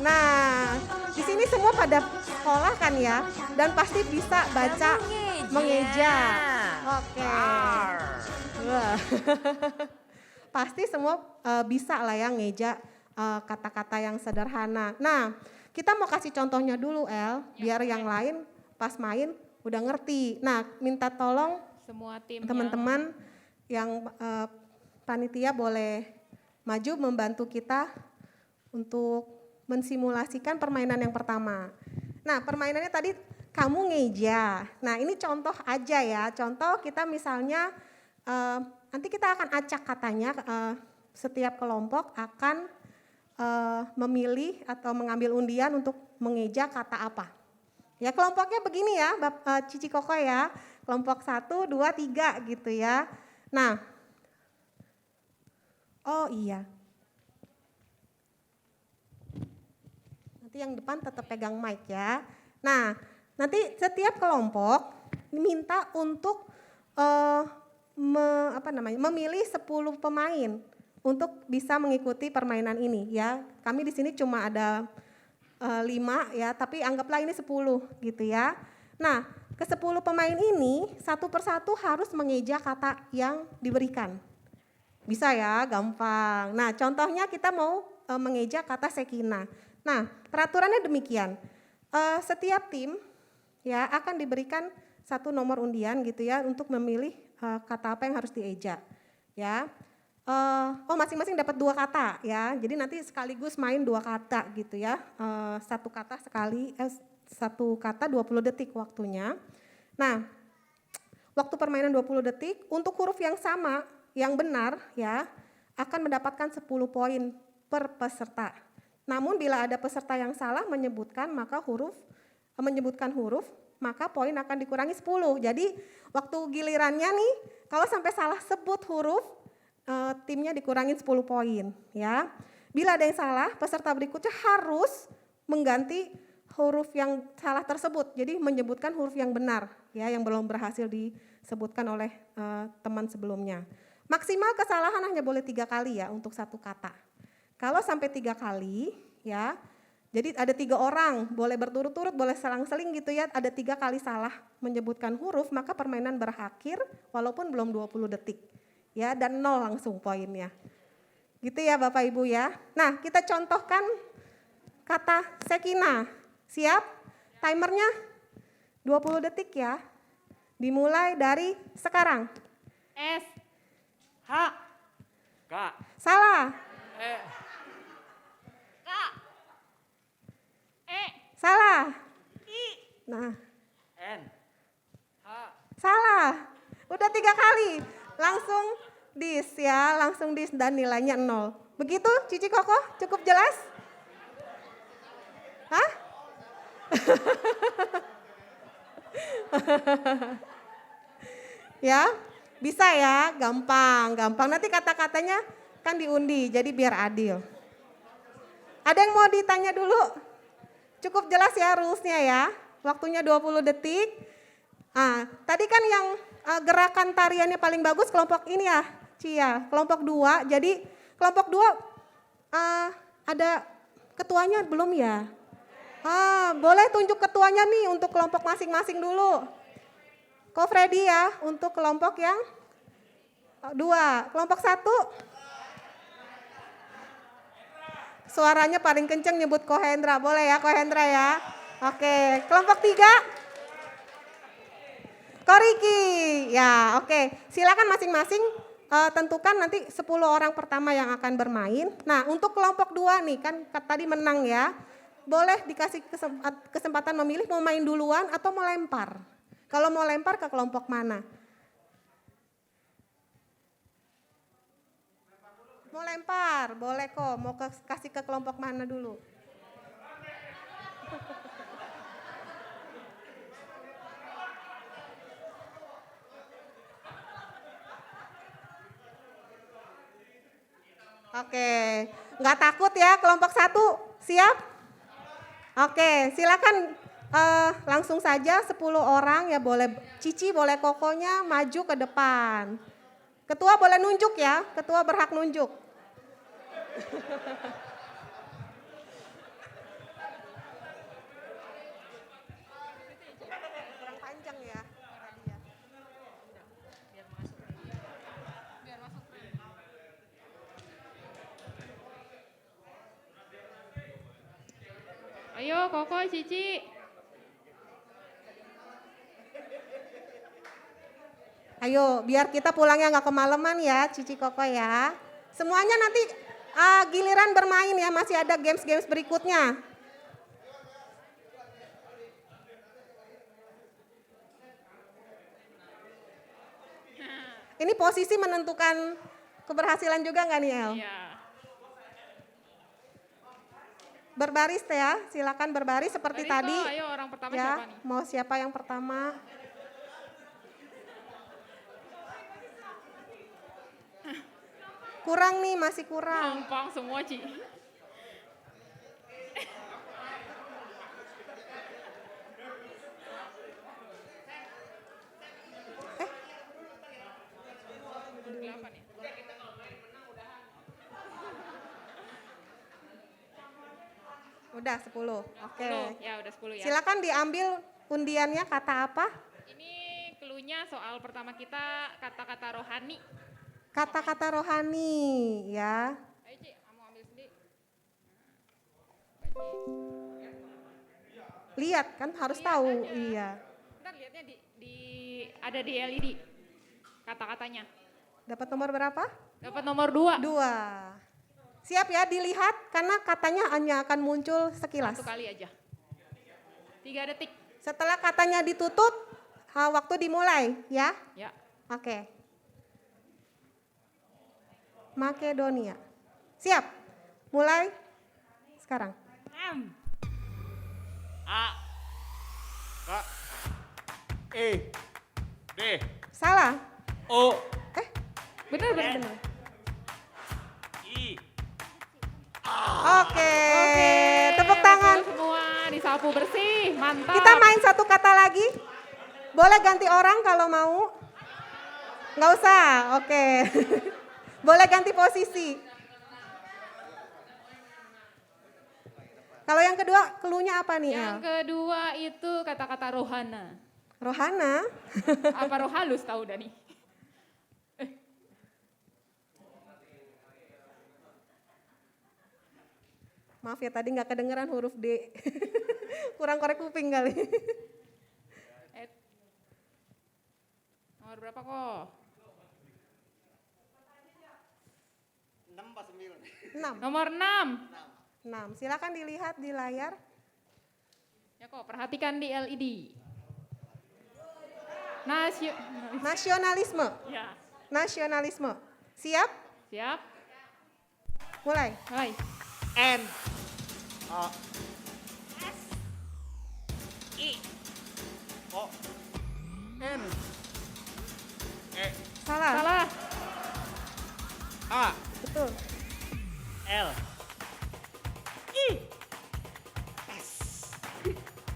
Nah, di sini semua pada sekolah kan ya, dan pasti bisa baca mengeja. Oke. Wah. Pasti semua bisa lah ya ngeja kata-kata yang sederhana. Nah, kita mau kasih contohnya dulu El, biar yang lain pas main udah ngerti. Nah, minta tolong semua tim teman-teman yang panitia boleh maju membantu kita untuk mensimulasikan permainan yang pertama. Nah, permainannya tadi kamu ngeja. Nah, ini contoh aja ya. Contoh kita misalnya nanti kita akan acak katanya, setiap kelompok akan memilih atau mengambil undian untuk mengeja kata apa. Ya kelompoknya begini ya, Cici Koko ya. Kelompok 1, 2, 3 gitu ya. Nah, oh iya. Nanti yang depan tetap pegang mic ya. Nah, nanti setiap kelompok diminta untuk memilih 10 pemain untuk bisa mengikuti permainan ini ya. Kami di sini cuma ada 5 ya, tapi anggaplah ini 10 gitu ya. Nah, ke 10 pemain ini satu persatu harus mengeja kata yang diberikan. Bisa ya, gampang. Nah, contohnya kita mau mengeja kata Sekina. Nah, peraturannya demikian. Setiap tim ya akan diberikan satu nomor undian gitu ya untuk memilih kata apa yang harus dieja. Ya. Masing-masing dapat 2 kata ya. Jadi nanti sekaligus main 2 kata gitu ya. Satu kata 20 detik waktunya. Nah, waktu permainan 20 detik untuk huruf yang sama, yang benar ya, akan mendapatkan 10 poin per peserta. Namun bila ada peserta yang salah menyebutkan huruf, maka poin akan dikurangi 10. Jadi waktu gilirannya nih, kalau sampai salah sebut huruf, timnya dikurangin 10 poin ya. Bila ada yang salah, peserta berikutnya harus mengganti huruf yang salah tersebut. Jadi menyebutkan huruf yang benar ya, yang belum berhasil disebutkan oleh teman sebelumnya. Maksimal kesalahan hanya boleh 3 kali ya untuk satu kata. Kalau sampai 3 kali ya, jadi ada 3 orang, boleh berturut-turut, boleh selang-seling gitu ya, ada 3 kali salah menyebutkan huruf, maka permainan berakhir walaupun belum 20 detik. Ya, dan 0 langsung poinnya. Gitu ya Bapak Ibu ya. Nah, kita contohkan kata Sekina. Siap? Timernya 20 detik ya. Dimulai dari sekarang. S. H. K. Salah. E. K. E. Salah. Nah, N. H. salah. Udah 3 kali. Langsung dis ya, langsung dis dan nilainya 0. Begitu Cici Koko? Cukup jelas? Hah? Ya, bisa ya, gampang. Nanti kata-katanya kan diundi, jadi biar adil. Ada yang mau ditanya dulu? Cukup jelas ya rules-nya ya. Waktunya 20 detik. Tadi kan yang gerakan tariannya paling bagus kelompok ini ya, Cia. Kelompok 2. Jadi kelompok 2 ada ketuanya belum ya? Boleh tunjuk ketuanya nih untuk kelompok masing-masing dulu. Ko Freddy ya untuk kelompok yang 2. Kelompok 1. Suaranya paling kenceng nyebut Ko Hendra. Boleh ya Ko Hendra ya. Oke, kelompok 3. Ko Riki. Ya, oke. Silakan masing-masing tentukan nanti 10 orang pertama yang akan bermain. Nah, untuk kelompok 2 nih kan tadi menang ya. Boleh dikasih kesempatan memilih mau main duluan atau mau lempar. Kalau mau lempar ke kelompok mana? Mau lempar, boleh kok. Mau kasih ke kelompok mana dulu? Oke, nggak takut ya kelompok 1, siap? Oke, silakan langsung saja 10 orang ya boleh Cici, boleh Kokonya maju ke depan. Ketua boleh nunjuk ya, ketua berhak nunjuk. Kurang panjang ya tadi ya. Ayo Koko, Cici. Ayo, biar kita pulangnya nggak kemalaman ya, Cici Koko ya. Semuanya nanti giliran bermain ya, masih ada games-games berikutnya. Ini posisi menentukan keberhasilan juga nggak nih El? Iya. Berbaris ya, silakan berbaris seperti Baris, tadi. Ko, ayo orang pertama Ya, siapa nih? mau siapa yang pertama? Kurang nih, masih kurang. Gampang semua, Ci. Delapan ya? Udah 10, oke. 10, ya udah 10 ya. Silakan diambil undiannya kata apa? Ini cluenya soal pertama kita kata-kata rohani. Kata-kata rohani ya. Ayo Ci, kamu ambil sendiri. Lihat kan harus Lihat tahu, aja. iya. Ntar lihatnya ada di LED kata-katanya. Dapat nomor berapa? Dapat nomor 2. 2. Siap ya dilihat karena katanya hanya akan muncul sekilas. 1 kali aja. 3 detik. Setelah katanya ditutup, waktu dimulai ya. Ya. Oke. Makedonia. Siap. Mulai sekarang. A. K. E. D. Salah. O. Benar, benar. I. Oke. Tepuk tangan. Betul semua disapu bersih. Mantap. Kita main satu kata lagi. Boleh ganti orang kalau mau. Nggak usah. Oke. Boleh ganti posisi. Kalau yang kedua, cluenya apa nih, Yang El? kedua itu kata-kata rohana. Rohana. Apa roh halus tahu Dani? Maaf ya tadi nggak kedengeran huruf D. Kurang korek kuping kali. Nomor berapa kok? 6. Nomor 6. 6. Silakan dilihat di layar. Ya kok, perhatikan di LED. Nasionalisme. Ya, Nasionalisme. Siap? siap. Mulai. Mulai. N O O N E Salah. Salah. A Betul. L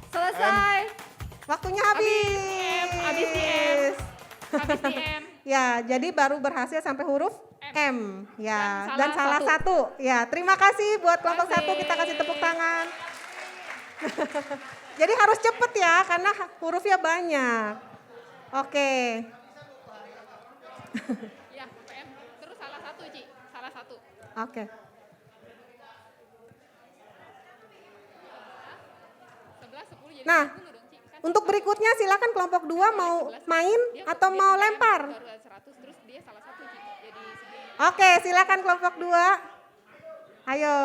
Selesai. Waktunya habis. Habis di M. Habis di M. Ya, jadi baru berhasil sampai huruf M. Ya, Dan dan salah salah satu. Ya, terima kasih buat kelompok Terima 1. Kita kasih kasih. tepuk tangan. Jadi harus cepet ya, karena hurufnya banyak. Oke. Ya, PM. Terus salah satu, Ci. Salah satu. Oke. 11, 10 jadi Nah, 10 dong, Ci. Kan untuk berikutnya silakan kelompok 2 mau main dia- atau dia mau PM, lempar. Baru ada 100, terus dia salah satu, Ci. Jadi 9. Oke, silakan kelompok 2. Ayo.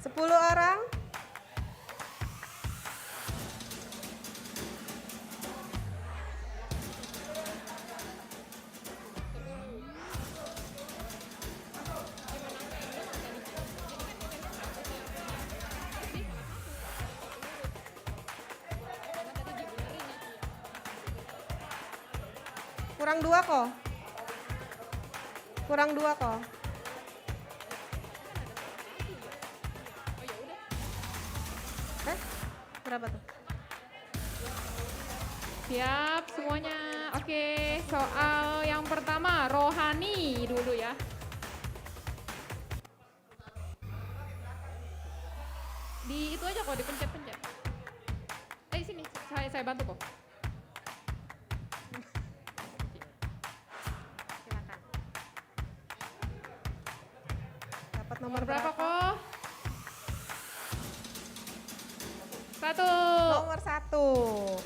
Sepuluh orang. Kurang 2 kok. Kurang 2 kok. Berapa tuh? Siap semuanya. Oke, soal yang pertama rohani dulu ya. Di itu aja kok dipencet-pencet. Sini, saya bantu kok. Silakan. Dapat nomor Berapa berapa? kok? 1. Nomor 1.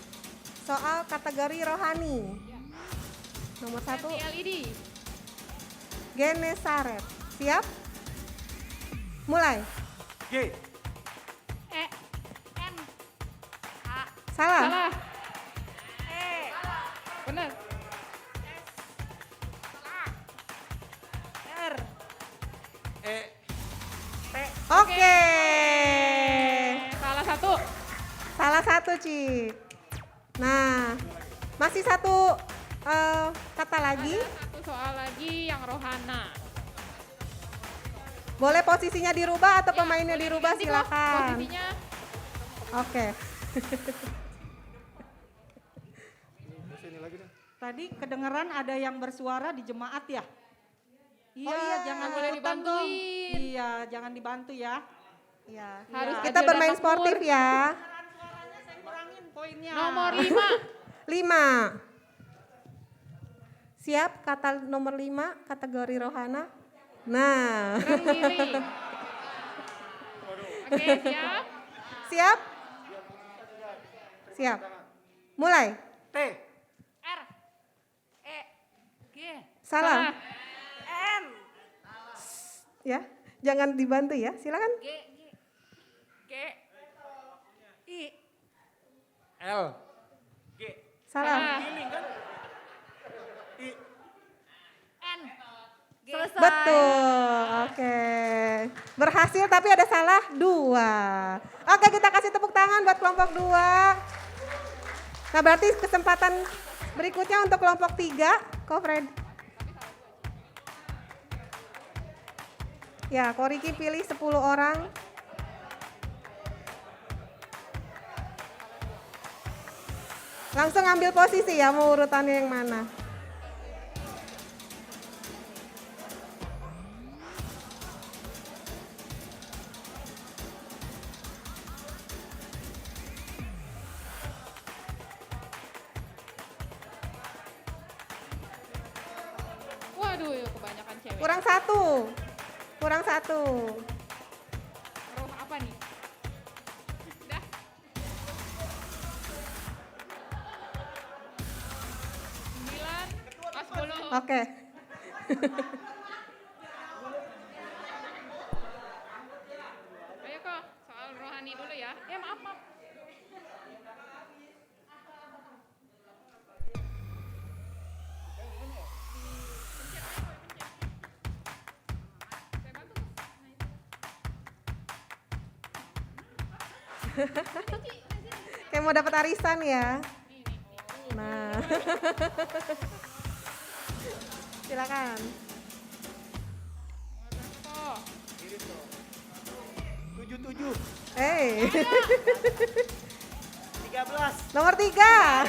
Soal kategori rohani. Nomor 1, Di LED. Genesaret. Siap? Mulai. G E. N. A. Salah. Salah. Benar. R. E Oke. Salah satu. Salah satu, Ci. Nah, masih satu kata lagi. Satu soal lagi yang rohana. Boleh posisinya dirubah atau Ya, pemainnya boleh dirubah, diganti kok silakan. Posisinya. Oke. Tadi kedengeran ada yang bersuara di jemaat ya? Iya, iya, jangan boleh ikutan dong. dibantuin. Iya, jangan dibantu ya. Iya. Harus Kita adil dan bermain makmur. sportif ya. Suaranya saya kurangin poinnya. Nomor 5. 5. Siap kata nomor 5 kategori rohana. Nah, Berdiri. Oke, siap. siap? Siap. Mulai. T R. E. G. Salah. Ya, jangan dibantu ya. Silakan. G. G. I. L G Salah. Giling kan I N. G. Betul. Oke. Berhasil tapi ada salah 2. Oke, kita kasih tepuk tangan buat kelompok 2. Nah, berarti kesempatan berikutnya untuk kelompok 3. Kok Fred? Ya, Ko Riki pilih 10 orang. Langsung ambil posisi ya, mau urutannya yang mana. Waduh, Kurang satu. Kurang satu. Roh apa nih? Udah. Sembilan. Oh, 10. Oke. Ayo kok, soal rohani dulu ya. Maaf, maaf. Saya bantu, Kos. Kayak mau dapat arisan ya. Nah. Silakan. Oh, 77, 13, Nomor 3. 3.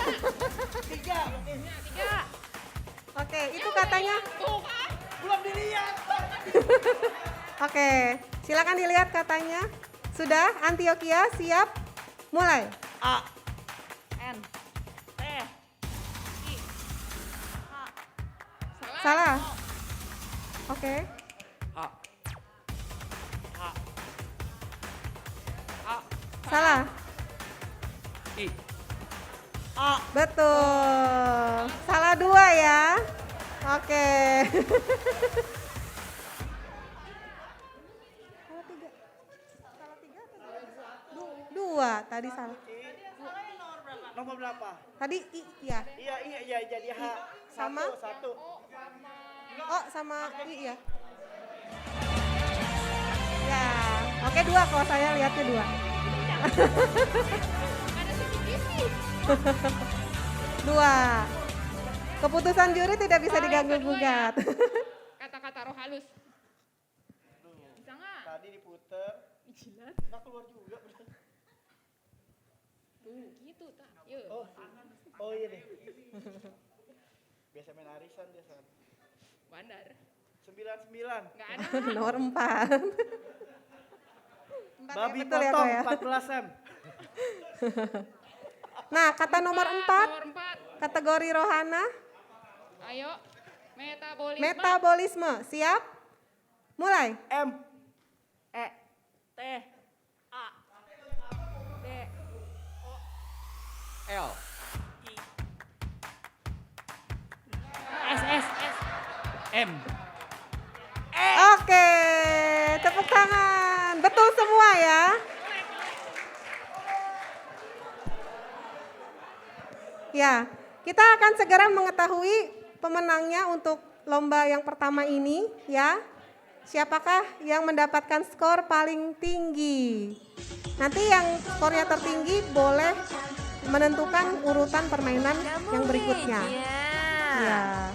3. Oke, itu katanya. Tuh kan. Belum dilihat. Oke, silakan dilihat katanya. Sudah, Antioquia siap? Mulai. A. N. T. I. Salah. Oke. A. A. A. Salah. I. A. Betul. Salah 2 ya. Oke. Salah 3 atau 2? Tadi salah. Nomor berapa? Tadi I ya. Iya, jadi H. Sama? Satu. Oh, sama I ya. Ya. Oke, 2 kalau saya lihatnya 2. Ada CCTV. 2. Keputusan juri tidak bisa Oh, yang diganggu kedua gugat. Kata-kata roh halus. Bisa nggak? Tadi diputer. Jilat. Nggak keluar juga. Tuh, gitu tak. Yuk. Oh iya deh. Biasa main arisan dia saat. Bandar. 99. Nggak ada. Nomor 4. Babi betul ya, potong Ko, ya? 14 M. Nah, kata nomor 4, Nomor 4. kategori rohana, Ayo. Metabolisme. metabolisme. Siap? Mulai. M. E. T. A. D. L. S. M. Oke, tepuk tangan. Betul semua ya. Ya, kita akan segera mengetahui pemenangnya untuk lomba yang pertama ini ya. Siapakah yang mendapatkan skor paling tinggi? Nanti yang skornya tertinggi boleh menentukan urutan permainan yang berikutnya. Ya.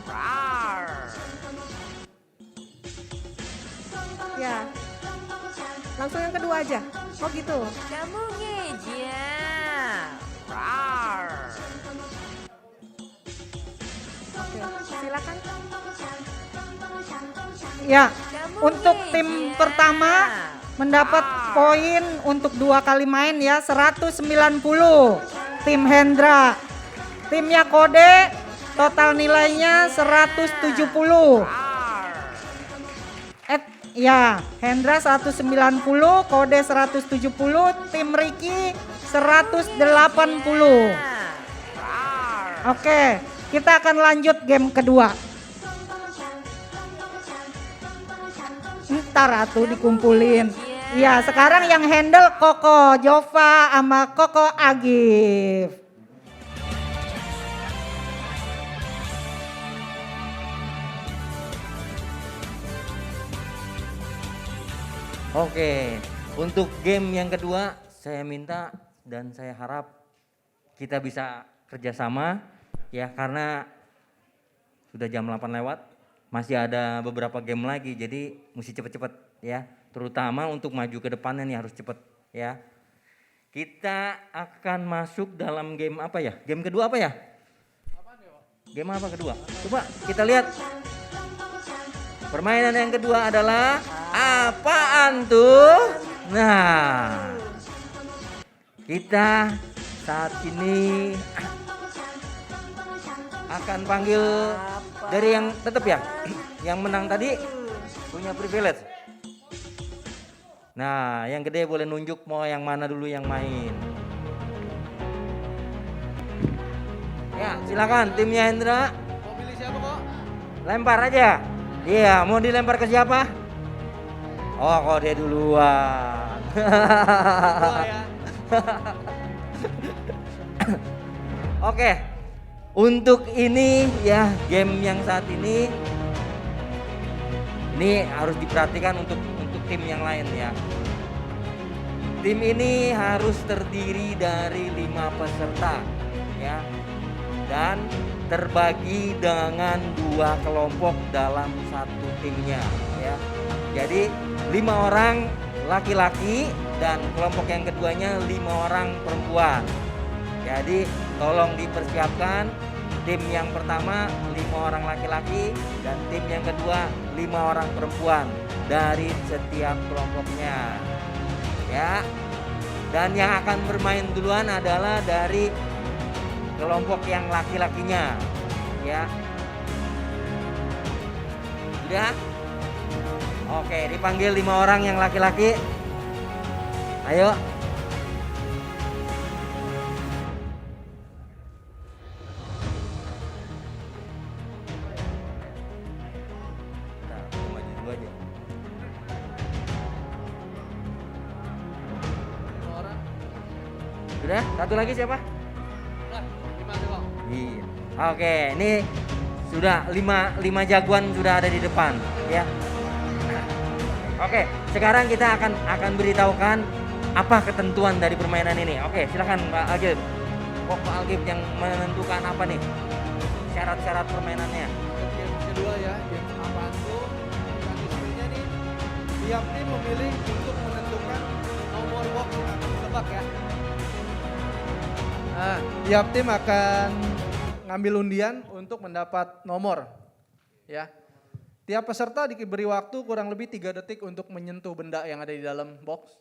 Ya. Langsung yang kedua aja. Oh gitu. Kamu ngeja. Oke, silakan. Ya, untuk tim pertama mendapat poin untuk 2 kali main ya 190. Tim Hendra. Timnya Kode total nilainya 170. Ya, Hendra 190, Kode 170, tim Ricky 180. Oke, kita akan lanjut game kedua. Ntar atuh dikumpulin. Ya, sekarang yang handle Koko Jova sama Koko Agif. Oke, untuk game yang kedua saya minta dan saya harap kita bisa kerjasama ya karena sudah jam 8 lewat, masih ada beberapa game lagi jadi mesti cepet-cepet ya, terutama untuk maju ke depannya nih harus cepet ya. Kita akan masuk dalam game apa ya? Game kedua apa ya? Game apa kedua? Coba kita lihat. Permainan yang kedua adalah apaan tuh? Nah, kita saat ini akan panggil dari yang tetap ya, yang menang tadi Punya privilege. Nah, yang gede boleh nunjuk mau yang mana dulu yang main. Ya, silakan timnya Hendra. Mau pilih siapa kok? Lempar aja. Iya, mau dilempar ke siapa? Oh, kok dia duluan. Dua ya. Oke. Untuk ini ya, game yang saat ini harus diperhatikan untuk tim yang lain ya. Tim ini harus terdiri dari 5 peserta ya. Dan terbagi dengan 2 kelompok dalam satu timnya ya. Jadi 5 orang laki-laki dan kelompok yang keduanya 5 orang perempuan. Jadi tolong dipersiapkan, tim yang pertama 5 orang laki-laki dan tim yang kedua 5 orang perempuan dari setiap kelompoknya ya. Dan yang akan bermain duluan adalah dari kelompok yang laki-lakinya ya. Sudah? Oke, dipanggil 5 orang yang laki-laki. Ayo. Nah, maju dulu aja. 5 orang. Sudah? Satu lagi siapa? Lah, 5 kok. Iya. Oke, ini sudah 5 jagoan sudah ada di depan ya. Oke, sekarang kita akan beritahukan apa ketentuan dari permainan ini. Oke, silakan Pak Algib. Pak Algib yang menentukan apa nih syarat-syarat permainannya. Untuk game kedua ya, game apaan tuh? Mekanismenya nih, tiap tim memilih untuk menentukan nomor box yang akan ditebak ya. Nah, tiap tim akan ngambil undian untuk mendapat nomor ya. Tiap peserta diberi waktu kurang lebih 3 detik untuk menyentuh benda yang ada di dalam box.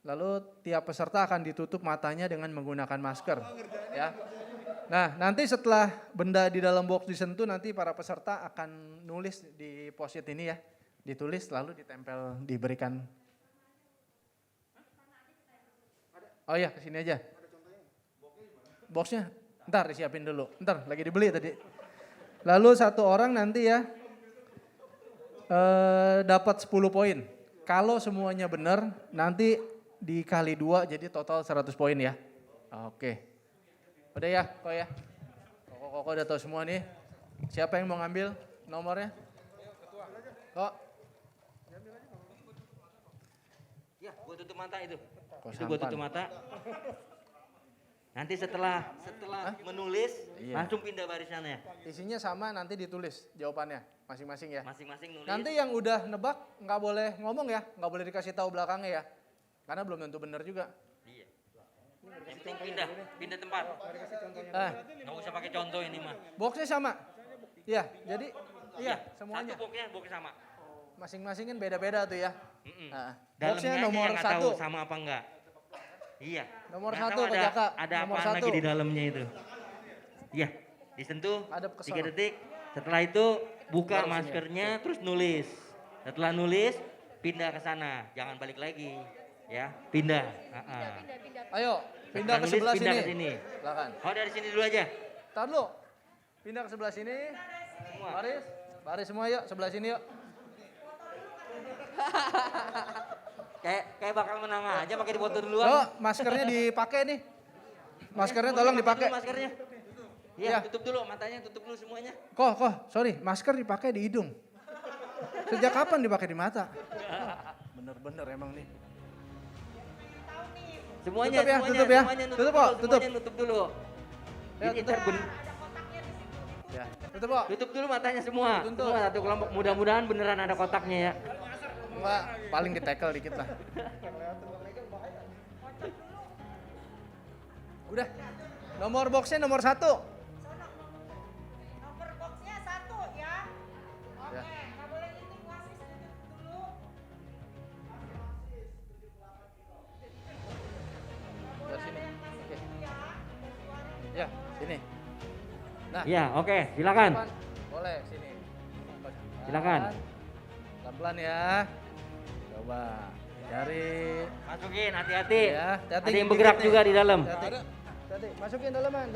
Lalu tiap peserta akan ditutup matanya dengan menggunakan masker ya. Nah, nanti setelah benda di dalam box disentuh, nanti para peserta akan nulis di post-it ini ya. Ditulis lalu ditempel, diberikan. Oh iya, kesini aja. Boxnya, ntar disiapin dulu. Ntar, lagi dibeli tadi. Lalu satu orang nanti ya dapat 10 poin. Kalau semuanya benar, nanti dikali 2 jadi total 100 poin ya. Oke. Udah ya, kok ya? Kok udah tahu semua nih. Siapa yang mau ngambil nomornya? Kok? Ya, gua tutup mata itu. Kok Itu gua sampan? tutup mata. Nanti setelah menulis Iya. langsung pindah barisannya. Isinya sama, nanti ditulis jawabannya masing-masing ya. Masing-masing nulis. Nanti yang udah nebak nggak boleh ngomong ya, nggak boleh dikasih tahu belakangnya ya. Karena belum tentu benar juga. Iya. Yang penting pindah tempat. Nggak usah pakai contoh ini mah. Boxnya sama. Iya, jadi iya semuanya. Satu boxnya sama. Masing-masing kan beda-beda tuh ya. Nah, Dalamnya boxnya aja nomor yang nggak 1. tahu sama apa enggak. Iya. Nomor Nggak 1 tahu Pak Jaka. Ada Nomor apa 1. lagi di dalamnya itu. Iya. Disentuh Hadap ke 3 sono. detik. Setelah itu buka Baru sini. maskernya terus nulis. Setelah nulis pindah ke sana, jangan balik lagi. Ya, pindah. Ayo, pindah ke Nulis, sebelah pindah sini. ke sini. Silakan. Oh, dari sini dulu aja. Tar dulu. Pindah ke sebelah sini. Semua. Baris semua yuk, sebelah sini yuk. Kayak bakal menang aja pakai dipoto duluan. Oh, maskernya dipakai nih. Maskernya tolong dipakai. Dulu maskernya. Iya, Iya. tutup dulu matanya, tutup dulu semuanya. Sorry, masker dipakai di hidung. Sejak kapan dipakai di mata? Bener-bener emang nih. Semuanya, Tutup ya, semuanya, tutup ya. semuanya nutup Tutup, dulu, kok, tutup. semuanya nutup dulu. Ya, Ini tutup. ntar Ya, tutup kok. tutup dulu matanya semua. Tutup. Semua satu kelompok. Mudah-mudahan beneran ada kotaknya ya. Enggak, paling di tackle dikit lah. Udah, nomor boxnya nomor 1. Nomor boxnya 1 ya. Oke, Ya. nggak boleh ini wasis dulu. Dari sini. Oke. Ya, sini. Nah, Iya, oke, silakan. depan. Boleh sini. Silakan. Pelan-pelan ya. Coba cari. Masukin, hati-hati. Ya, hati-hati Ada yang gigit bergerak nih. juga di dalam. Hati-hati. Masukin daleman.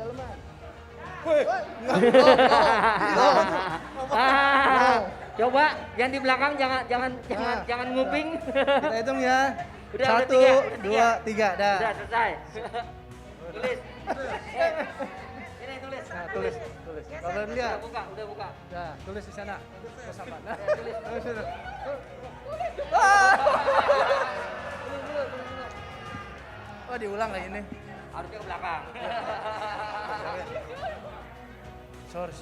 Coba yang di belakang jangan nguping. Kita hitung ya. Udah, 1, tiga, 2, 3, dah. Udah selesai. Tulis. Ini tulis. Nah, tulis. Kalau lihat. Udah buka. Nah, tulis di sana. Bersama. Nah, Tulis. tulis. Oh, diulang lagi ini. Harusnya ke belakang. Sorry.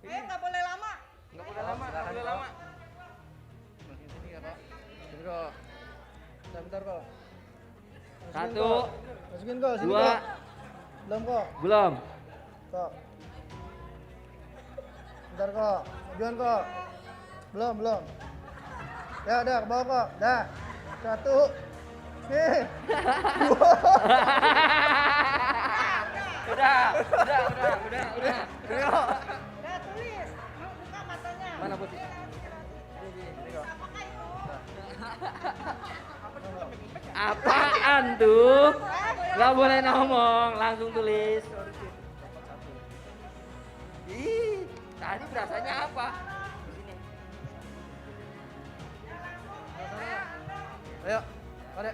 Nggak boleh lama. Nggak boleh lama. Sini ya, Kak. Sini kok. Bentar kok. Satu, Masukin kok, sini 2, kok. Belum kok. belum. Kok. Bentar kok. Majuan kok. Belum. Ya udah ke bawah kok. Dah. 1. Nih. Udah. Sini kok. Udah tulis. Mau buka matanya. Mana putih? Apaan tuh? Gak boleh ngomong, langsung tulis. Ih, tadi rasanya apa? Ayo. Ode.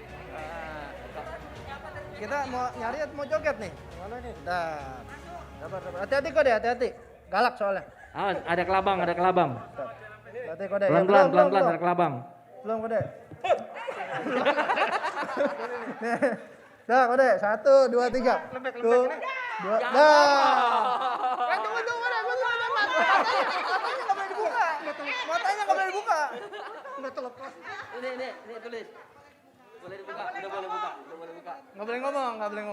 Kita mau nyari atau mau joget nih? Mana nih? Dah. Dapat. Hati-hati kok deh, hati-hati. Galak soalnya. Ah, ada kelabang. Hati kok deh. Ya, Pelan-pelan, belum. ada kelabang. Belum kode. Dah kode. 1, 2, 3. Lembek. 2. Dah. Tunggu. Matanya nggak boleh dibuka. Udah terlepas. Ini tulis. Boleh dibuka, udah boleh buka. Nggak boleh ngomong. Nggak boleh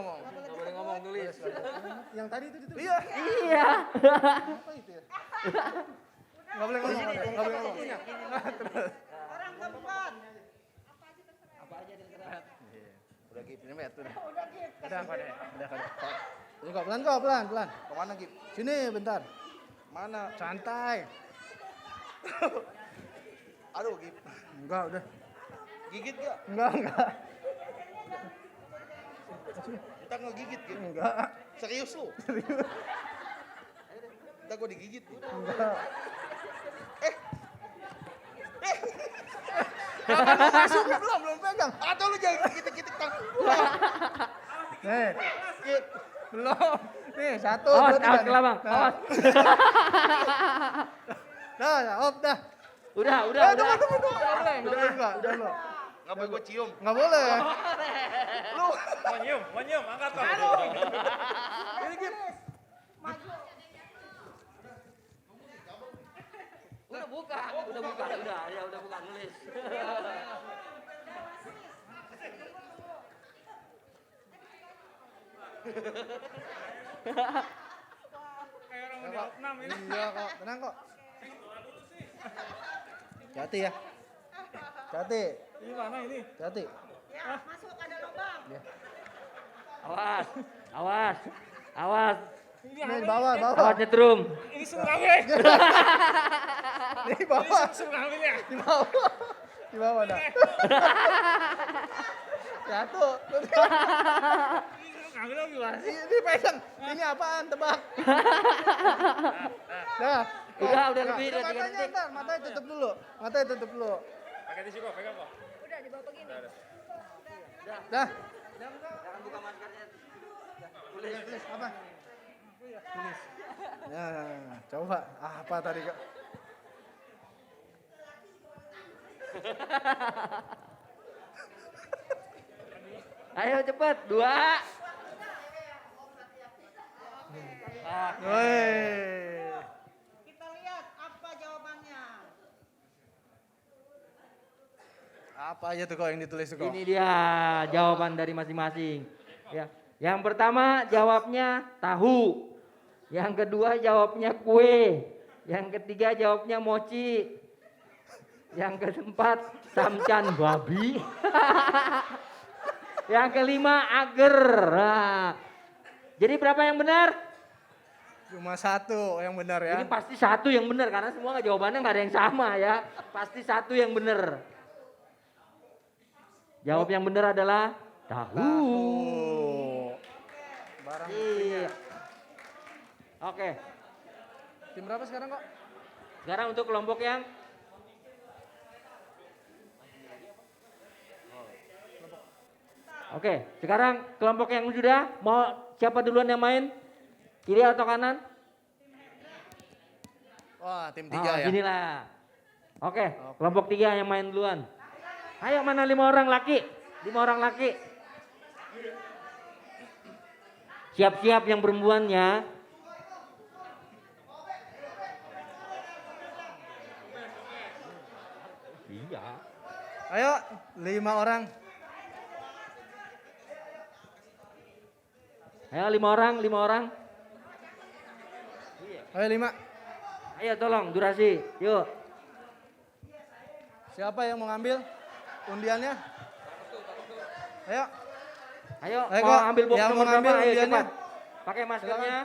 ngomong, tulis. Yang tadi itu ditulis. Iya. Apa itu ya? Nggak boleh ngomong. Terus. Orang keempat. Udah Gip, ini met udah. Udah kode. Ini kok pelan. Kemana Gip? Sini bentar. Mana? Santai. Aduh Gip. Enggak, udah. Gigit gak? Enggak. Kita ngegigit gitu. Enggak. Serius lu? Kita gua digigit gitu. Enggak. Masuknya belum pegang. Atau lu jangan gitik-gitik tang. Nih. Belum. Nih, 1, 2, Awas 3. kelabang, awas. Dah, op dah. Udah. Tunggu. Udah. Nggak boleh gua cium. Enggak boleh. Lu Mau nyium, angkat kok. Ini Gip. Udah buka, nulis. Kayak orang mau jawab 6 ini. Iya kok, tenang kok. Hati ya. Hati. Ini mana ini? Hati. Ya, masuk ada lubang. Awas. Ini Ini apa bawah. Awas nyetrum. Ini sumrawil. Di bawah. Sumrawil ya. Di bawah dah. Jatuh. Ini sumrawil lagi mas. Ini pegang. Ini apaan? Tebak. Dah. Udah lebih dari 3 Matanya detik. ntar, matanya tutup dulu. Pakai tisu kok, pegang kok. Dah. Jangan buka maskernya. Tulis apa? Tulis. Nah, coba apa tadi kak? Ayo cepet, 2. Woi. Kita lihat apa jawabannya. Apa aja tuh kok yang ditulis tuh kok? Ini dia jawaban dari masing-masing. Ya. Yang pertama jawabnya tahu. Yang kedua jawabnya kue. Yang ketiga jawabnya mochi. Yang keempat samcan babi. Yang kelima ager. Nah, jadi berapa yang benar? Cuma satu yang benar ya. Ini pasti satu yang benar karena semua jawabannya nggak ada yang sama ya. Pasti satu yang benar. Jawab yang benar adalah tahu. Barang Iya. Oke. Tim berapa sekarang kok? Sekarang untuk kelompok yang Oke, sekarang kelompok yang sudah mau siapa duluan yang main? Kiri atau kanan? Wah, tim 3 ya. Sinilah. Oke, kelompok 3 yang main duluan. Ayo mana 5 orang laki? 5 orang laki. Siap-siap yang perempuannya. Iya. Ayo, 5 orang. Ayo 5 orang, 5 orang. Ayo 5. Ayo tolong durasi. Yuk. Siapa yang mau ngambil undiannya? Ayo. Ayo, Ayo, mau Kak. ambil box Yang nomor mau ngambil berapa? Ayo undiannya. cepat. Pakai maskernya.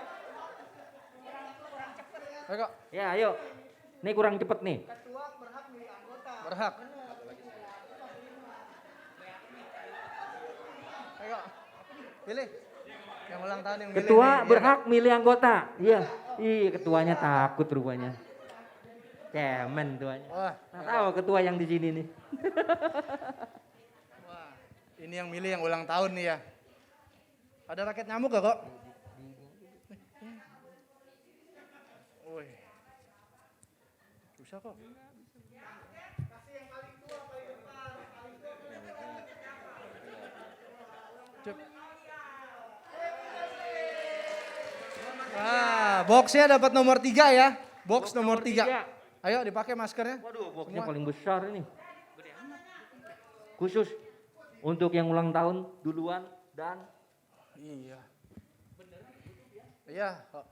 Ayo kok. Ya, ayo. Nih kurang cepet nih. Berhak. Ayo. Pilih. Yang ulang tahun yang pilih. Ketua nih, berhak milih anggota. Iya. Ih, ketuanya takut rupanya. Cemen tuanya. Wah, Nah, tahu ketua yang di sini nih. wah. Ini yang milih yang ulang tahun nih ya. Ada raket nyamuk gak kok? Wih. Bisa kok. Cep. Ah, boxnya dapat nomor 3 ya. Box nomor 3. Ayo dipakai maskernya. Waduh, boxnya paling besar ini. Khusus untuk yang ulang tahun duluan dan Iya. Iya. Kok.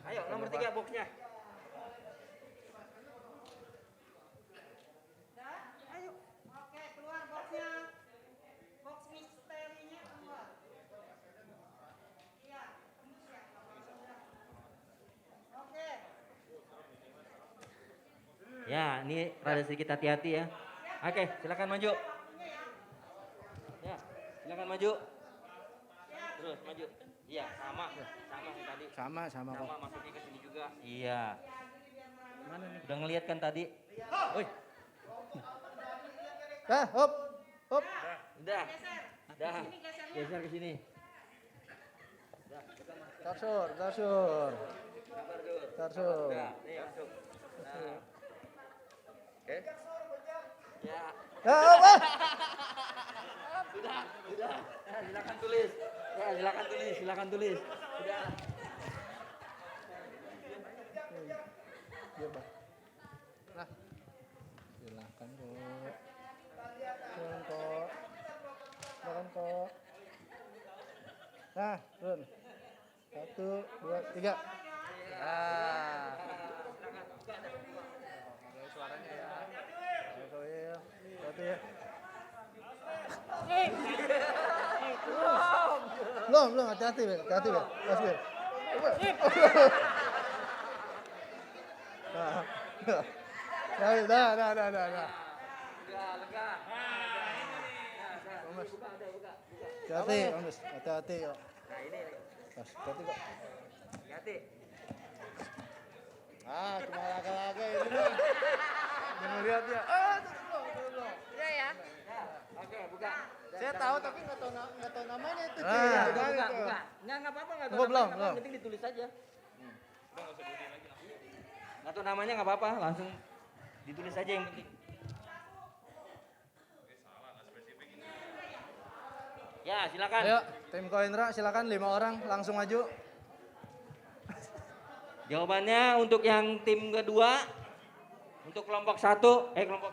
ayo nomor 3 boxnya. Ayo. Oke, keluar boxnya. Box misterinya keluar. Iya. Oke. Ya, ini rada sedikit hati-hati ya. Oke, silakan maju. Ya, silakan maju. Terus maju. Iya, sama yang tadi. Sama Sama kok. masuknya ke sini juga. Iya. Mana nih? Udah ngeliat kan tadi? Woi, Hop. Hop. udah. Udah. Geser ke sini. Tarsur. Udah, nih masuk. Nah. Oke. Ya. Hop. Udah. Ya, silakan tulis. Silakan tulis. Udah. Iya, Bang. Nah. Silakan, Kok. Nah, turun. 1, 2, 3. Ah. Suaranya ya. Satu ya. Belum, hati-hati, Bel. Mas Bel. Dah. Udah, lega. Mas. Buka. Hati-hati, Mas. Hati-hati kok. Nah, ini. Mas, hati kok. Hati. Ah, cuma laga-laga ini mah. Jangan lihat ya. Belum. Udah ya. Oke, buka. Saya tahu tapi nggak tahu namanya itu. Ah. Buka. Nggak apa-apa, nggak tahu Belum, namanya, belum. yang penting ditulis aja. Nggak tahu namanya nggak apa-apa, langsung ditulis aja yang penting. Ya, silakan. Ayo, tim Koindra silakan 5 orang langsung maju. Jawabannya untuk yang tim kedua, untuk kelompok 1 ya benar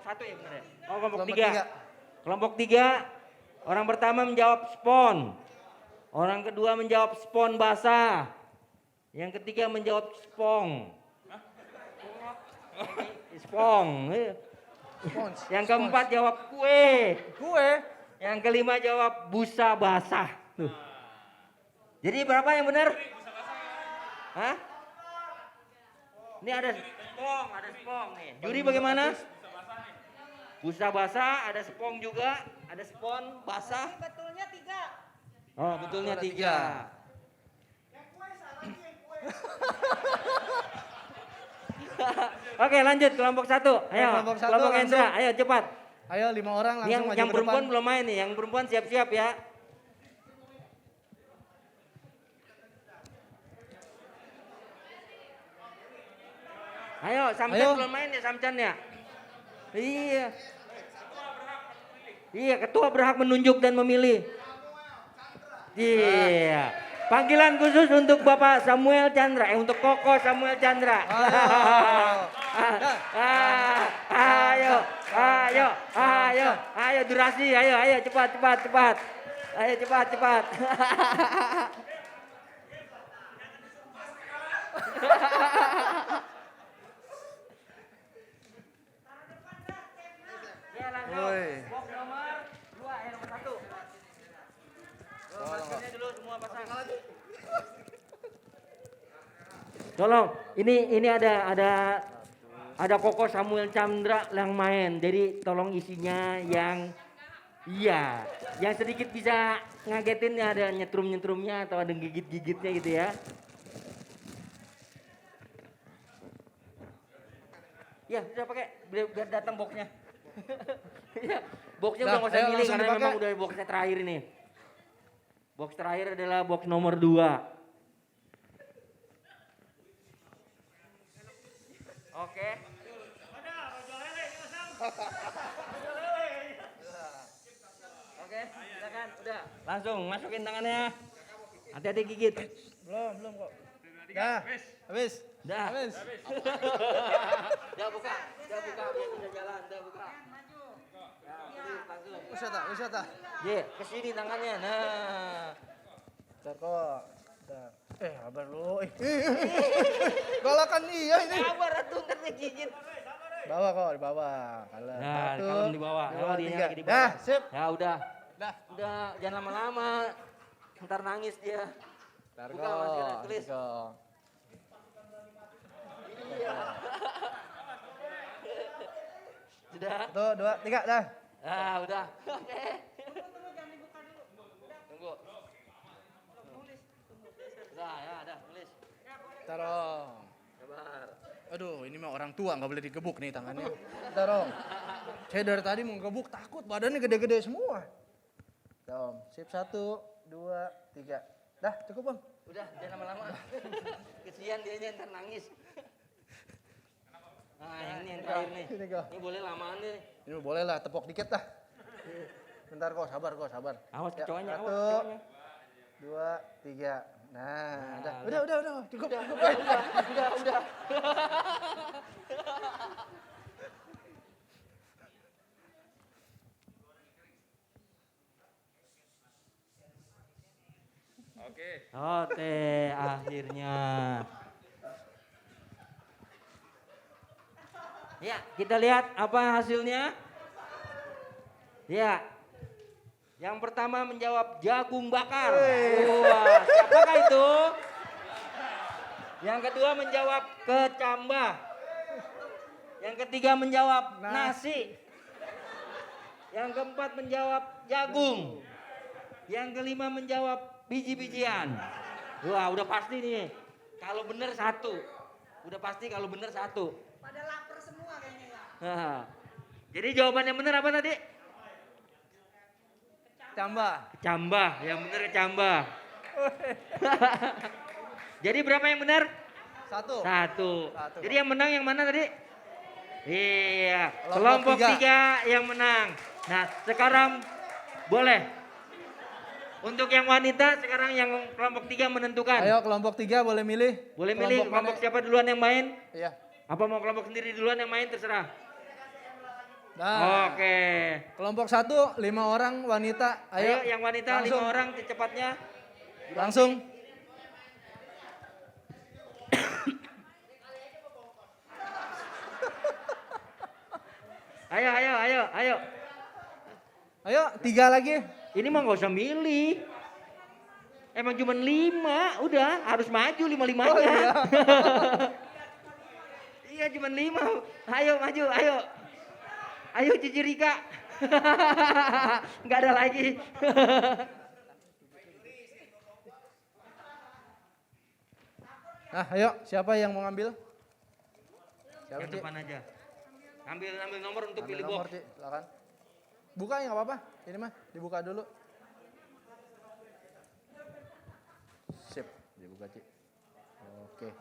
ya? Oh, kelompok 3. Kelompok 3, orang pertama menjawab spon. Orang kedua menjawab spon basah. Yang ketiga menjawab spong. Spong. Yang keempat jawab kue. Yang kelima jawab busa basah. Tuh. Jadi berapa yang benar? Hah? Ini ada spong nih. Juri bagaimana? Busa basah, ada spong juga, ada spon basah. Ini betulnya 3. Oh, betulnya 3. Oke, lanjut kelompok 1. Ayo, Kelompok satu kelompok Hendra, langsung. ayo cepat. Ayo 5 orang langsung maju Yang ke perempuan depan. belum main nih, yang perempuan siap-siap ya. Ayo, Samcan Ayo. belum main ya Samcan ya? Iya. Iya, ketua berhak menunjuk dan memilih. Iya. Panggilan khusus untuk Bapak Samuel Chandra, untuk Koko Samuel Chandra. Ayo durasi, ayo cepat. Ayo cepat. Ya langsung. Woi. Box nomor 2, nomor 1. Maskernya dulu semua pasang. Tolong, ini ada Koko Samuel Chandra yang main. Jadi tolong isinya yang yang sedikit bisa ngagetin, ada nyetrum-nyetrumnya atau ada gigit-gigitnya gitu ya. Ya, sudah pakai biar datang boxnya. Ya, boxnya Dah, udah nggak usah ayo milih langsung karena dipakai. memang udah boxnya terakhir ini. Box terakhir adalah box nomor 2. Oke. Oke, silakan, udah. Langsung masukin tangannya. Hati-hati gigit. Belum kok. Dah, habis. Dah. Habis. Dah buka, biar bisa jalan, dah buka. Langsung. Wisata. Ye, kesini tangannya. Nah. Bentar kok. Bentar. Sabar lu. Galakan dia ini. Sabar atuh ntar digigit. Bawah kok, di bawah. Kalah. Nah, Satu, kalem di bawah. dua, Dia tiga. lagi di bawah. Dah, sip. Ya udah. Dah. Udah, jangan lama-lama. Ntar nangis dia. Bentar Buka maskernya, tulis. kok. Iya. Sudah. 1, 2, 3, dah. Ah, udah. Oke. Tunggu. Udah, ya, udah, tulis. Taruh. Sabar. Aduh, ini mah orang tua nggak boleh digebuk nih tangannya. Taruh. Saya dari tadi mau gebuk takut badannya gede-gede semua. Dom, sip 1, 2, 3. Dah, cukup bang. Udah, jangan lama-lama. Kesian dia ntar nangis. Nah, yang ini yang terakhir nih. Ini kok. Ini boleh lamaan nih. Ini boleh lah, tepok dikit dah. Bentar kok, sabar. Awas Ya, kecoanya, awas 1, kecoanya. 2, 3. Nah, Nah, udah. Cukup. Udah. Oke, akhirnya. Ya, kita lihat apa hasilnya. Ya, yang pertama menjawab jagung bakar. Wah, siapakah itu? Yang kedua menjawab kecambah. Yang ketiga menjawab nasi. Yang keempat menjawab jagung. Yang kelima menjawab biji-bijian. Wah, udah pasti nih. Kalau benar 1. Udah pasti kalau benar 1. Pada lapar semua kayaknya ya. Nah, jadi jawaban yang benar apa tadi? Kecambah, yang benar kecambah. Jadi berapa yang benar? 1. Jadi yang menang yang mana tadi? Iya, kelompok 3 yang menang. Nah, sekarang boleh. Untuk yang wanita sekarang yang kelompok 3 menentukan. Ayo kelompok 3 boleh milih. Boleh milih kelompok siapa duluan yang main? Iya. Apa mau kelompok sendiri duluan yang main terserah. Nah, Oke. kelompok 1 5 orang wanita. Ayo yang wanita langsung. 5 orang secepatnya. Langsung. Ayo. Ayo 3 lagi. Ini mah nggak usah milih. Emang cuma 5, udah harus maju 5-5-nya. Oh, iya. Iya cuma 5. Ayo maju, ayo. Ayo Cici Rika. Nggak ada lagi. Nah, ayo, siapa yang mau ngambil? Siapa, Yang Ci? depan aja. Ambil nomor untuk Ambil pilih nomor, box. Ci, silakan. Buka ya nggak apa-apa. Ini mah dibuka dulu. Sip, dibuka, Ci. Oke.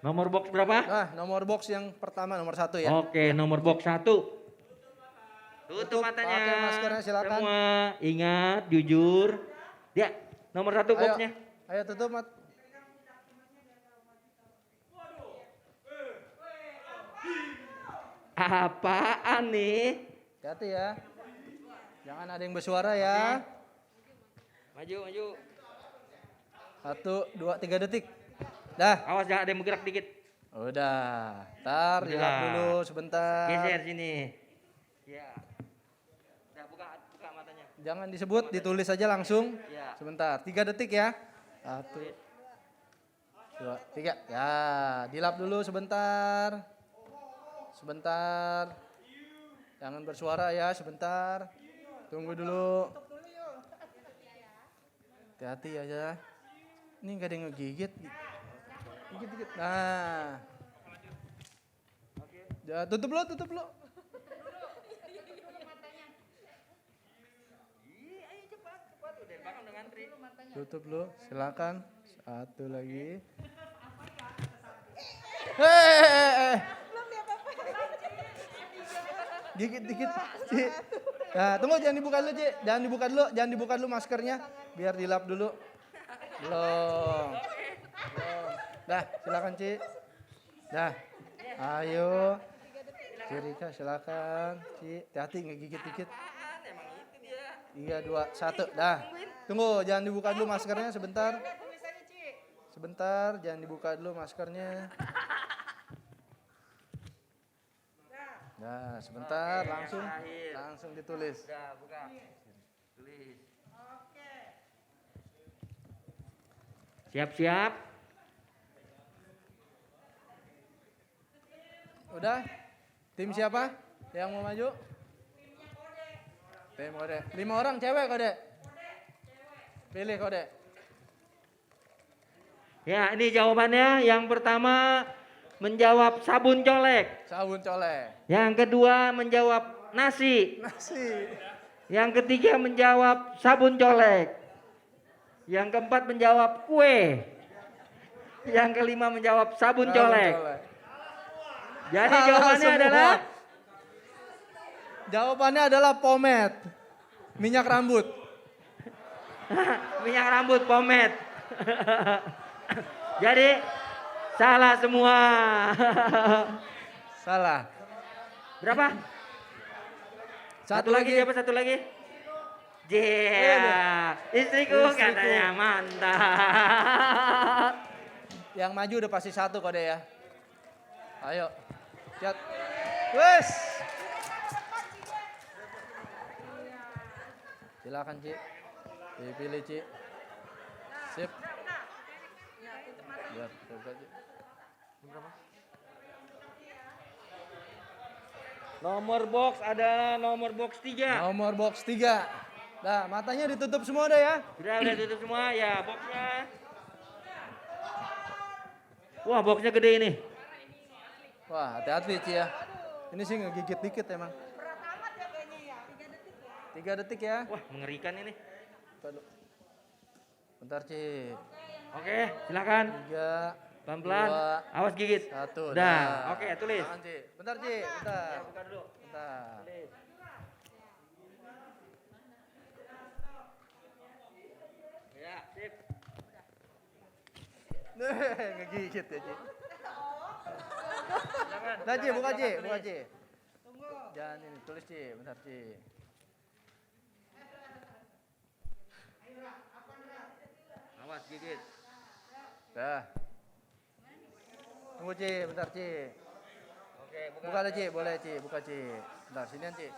Nomor box berapa? Nah, nomor box yang pertama nomor 1 ya. Oke, nomor box 1. Tutup matanya. pakai maskernya, silakan. Semua ingat, jujur. Ya, nomor 1 boxnya. Ayo tutup mat. Apaan nih? Hati-hati ya. Jangan ada yang bersuara ya. Maju, maju. 1, 2, 3 detik. Dah. Awas jangan ada yang bergerak dikit. Udah. Ntar dilap Udah. dulu sebentar. Geser sini. Ya. Udah buka matanya. Jangan disebut, ditulis aja langsung. Ya. Sebentar. 3 detik ya. 1, 2, 3. Ya, dilap dulu sebentar. Sebentar. Jangan bersuara ya, sebentar. Tunggu dulu. Hati-hati aja. Ini nggak ada yang ngegigit. Gigit. Nah. Ya, tutup lo. Tutup lo, silakan. 1 lagi. Hei. Dikit. Ci. Nah, tunggu jangan dibuka dulu, Ci. Jangan dibuka dulu maskernya. Biar dilap dulu. Belum. Dah, silakan, Ci. Dah. Ayo. Ci Rika, silakan. Ci, hati-hati ngegigit dikit. 3, 2, 1. Dah. Tunggu, jangan dibuka dulu maskernya sebentar. Sebentar, jangan dibuka dulu maskernya. Nah, sebentar, langsung ditulis. Udah, buka. Tulis. Siap-siap. Udah? Tim siapa yang mau maju? Tim Kode. 5 orang cewek Kode. Pilih Kode. Ya, ini jawabannya. Yang pertama menjawab sabun colek. Sabun colek. Yang kedua menjawab nasi. Nasi. Yang ketiga menjawab sabun colek. Yang keempat menjawab kue. Yang kelima menjawab sabun colek. Jadi jawabannya Semua. adalah Jawabannya adalah pomade. Minyak rambut. minyak rambut pomade. Jadi salah semua. Salah. Berapa? Satu lagi siapa? Satu lagi? Istriku katanya mantap. Yang maju udah pasti 1 Kode ya. Ayo. Cat. Wes. Silakan, Ci. Dipilih, Ci. Sip. Biar buka, Ci. Nomor box adalah nomor box 3. Nomor box 3. Nah, matanya ditutup semua udah ya. Udah tutup semua ya boxnya. Wah, boxnya gede ini. Wah, hati-hati, Ci ya. Ini sih ngegigit dikit emang. 3 detik ya. Wah, mengerikan ini. Bentar, Ci. Oke, silakan. 3. Pelan-pelan. 2, Awas gigit. 1. Dah. Oke, tulis. Tangan, Ci. Bentar, Ci. Bentar. Ya, buka dulu. Bentar. Tulis. Ya, sip. Ngegigit ya, Ci. Nah, Ci, buka, Ci. Buka, Ci. Jangan ini, tulis, Ci. Bentar, Ci. Awas gigit. Dah. Tunggu, Ci. Bentar, Ci. Oke, Buka deh, Ci. Boleh, Ci. Buka, Ci. Bentar, sinian, Ci.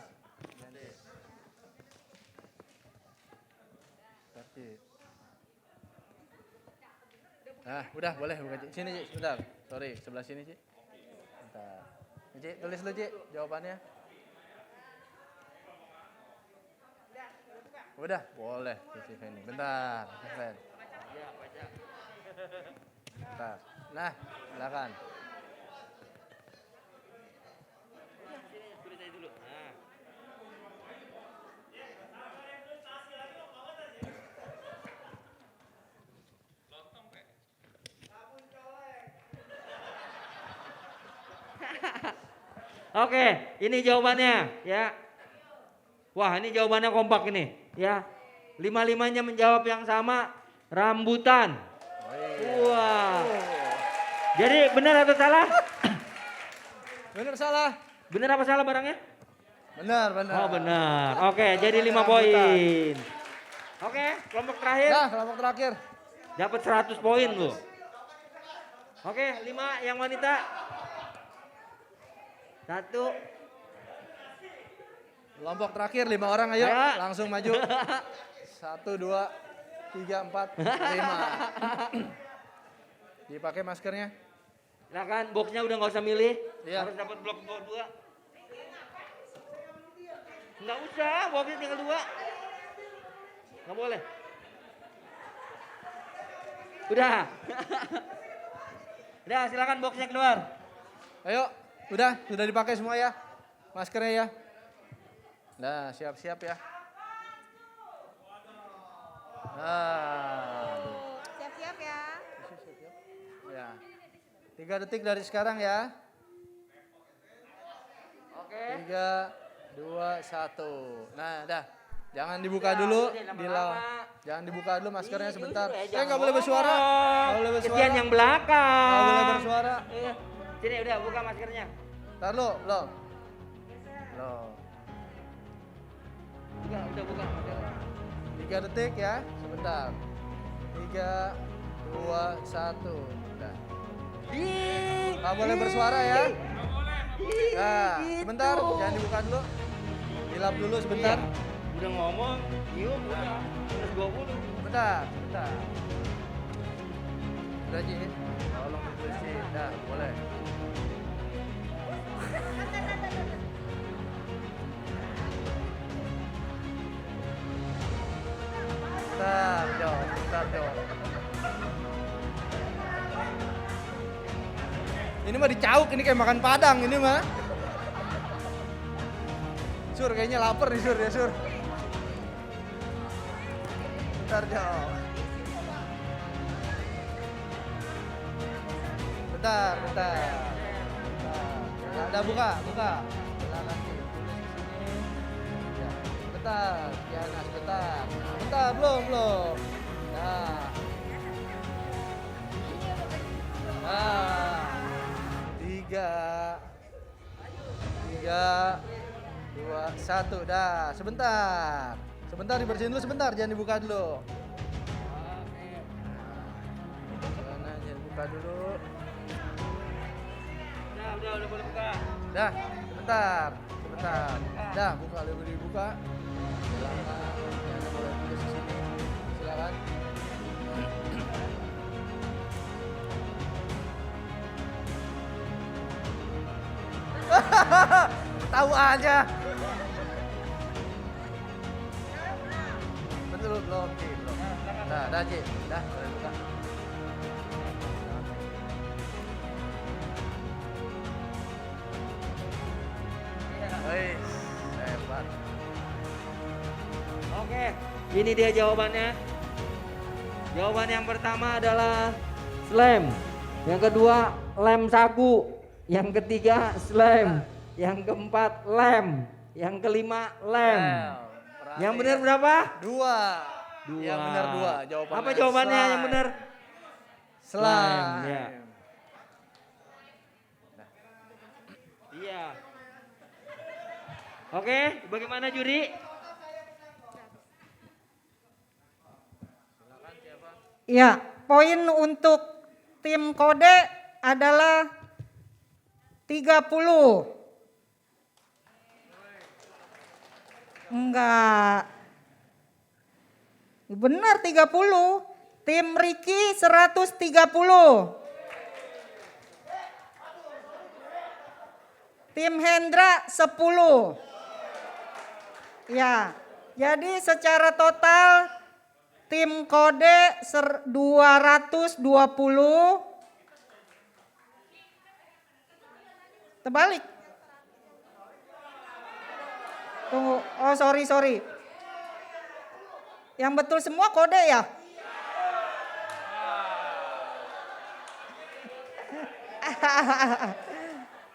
Sinian, Ci. Nah, udah boleh buka Ci. Sini Ci, sebentar. Sorry, sebelah sini Ci. Bentar. Ini, Ci, tulis dulu Ci jawabannya. Udah, boleh Cici Feni. Bentar, Fen. Bentar. Nah, silakan. Tulis aja dulu. Nah. Oke, ini jawabannya ya. Wah, ini jawabannya kompak ini ya. Lima-limanya menjawab yang sama, rambutan. Wah. Jadi benar atau salah? Benar salah? Benar apa salah barangnya? Benar, benar. Oh benar. Oke, jadi 5 poin. Oke, kelompok terakhir. Nah, kelompok terakhir. Dapat 100 poin loh. Oke, 5 yang wanita. 1. Kelompok terakhir 5 orang ayo, Ayo. langsung maju. 1, 2, 3, 4, 5. Dipakai maskernya. Silakan, boxnya udah nggak usah milih. Iya. Harus dapat blok 2. Nggak usah, boxnya tinggal 2. Nggak boleh. Udah. Udah, silakan boxnya keluar. Ayo, udah dipakai semua ya. Maskernya ya. Nah, siap-siap ya. Nah, Siap-siap ya. ya. 3 detik dari sekarang ya. Oke. 3, 2, 1. Nah, dah. Jangan dibuka dulu. Jangan dibuka dulu maskernya sebentar. Nggak boleh bersuara. Nggak boleh bersuara. Kesian yang belakang. Nggak boleh bersuara. Sini udah buka maskernya. Ntar lo, belum. Belum. Udah buka. 3 detik ya, sebentar. 3, 2, 1. Udah. Nggak boleh bersuara ya. Nah, sebentar, jangan dibuka dulu. Dilap dulu sebentar. Udah ngomong, yuk udah. 20. Bentar. Udah Ji, tolong dibersihin. Dah, boleh. Bentar, Jo. Ini mah dicauk, ini kayak makan Padang ini mah. Sur, kayaknya lapar nih Sur ya Sur. Bentar, Jo. Bentar. Nah, udah buka. Silakan tulis di sini. Ya, bentar, Diana, sebentar. Bentar, belum. Nah. 3, 2, 1, dah. Sebentar dibersihin dulu sebentar, jangan dibuka dulu. Jangan buka dulu. Udah boleh buka. Dah, sebentar. Dah, buka, boleh dibuka. Silakan, jangan boleh tulis di sini. Silakan. Tahu aja. Betul belum, Ci? Belum. Dah, Ci. Dah, boleh buka. Wih, hebat. Oke, ini dia jawabannya. Jawaban yang pertama adalah slam. Yang kedua lem sagu. Yang ketiga slam. Yang keempat lem. Yang kelima lem. Yang benar berapa? 2. Yang benar 2 jawabannya. Apa jawabannya yang benar? Slime. Ya. Iya. Oke, bagaimana juri? Ya, poin untuk tim kode adalah 30. Enggak. Benar 30. Tim Riki 130. Tim Hendra 10. Ya, jadi secara total tim kode 220. Terbalik. Tunggu, oh sorry. Yang betul semua kode ya?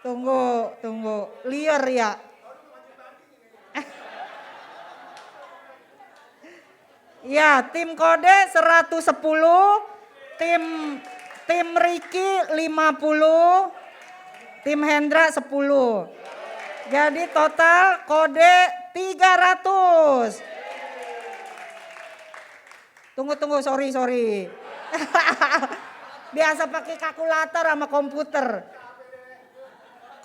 Tunggu. Liar ya? Ya, tim kode 110, tim Riki 50, tim Hendra 10. Jadi total kode 300. Tunggu, sorry. Biasa pakai kalkulator sama komputer.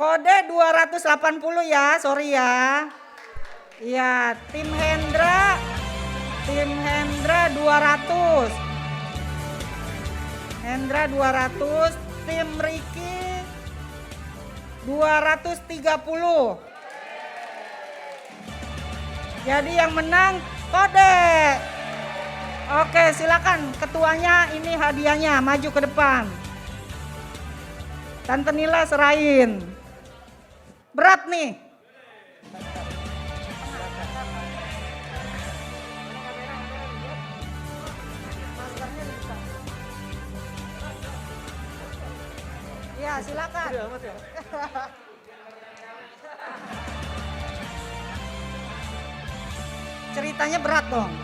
Kode 280 ya, sorry ya. Ya, tim Hendra 200. Hendra 200, tim Riki 230. Jadi yang menang kode. Oke, silakan ketuanya, ini hadiahnya, maju ke depan. Tante Nila serahin. Berat nih. Ya, silakan. Ceritanya berat dong.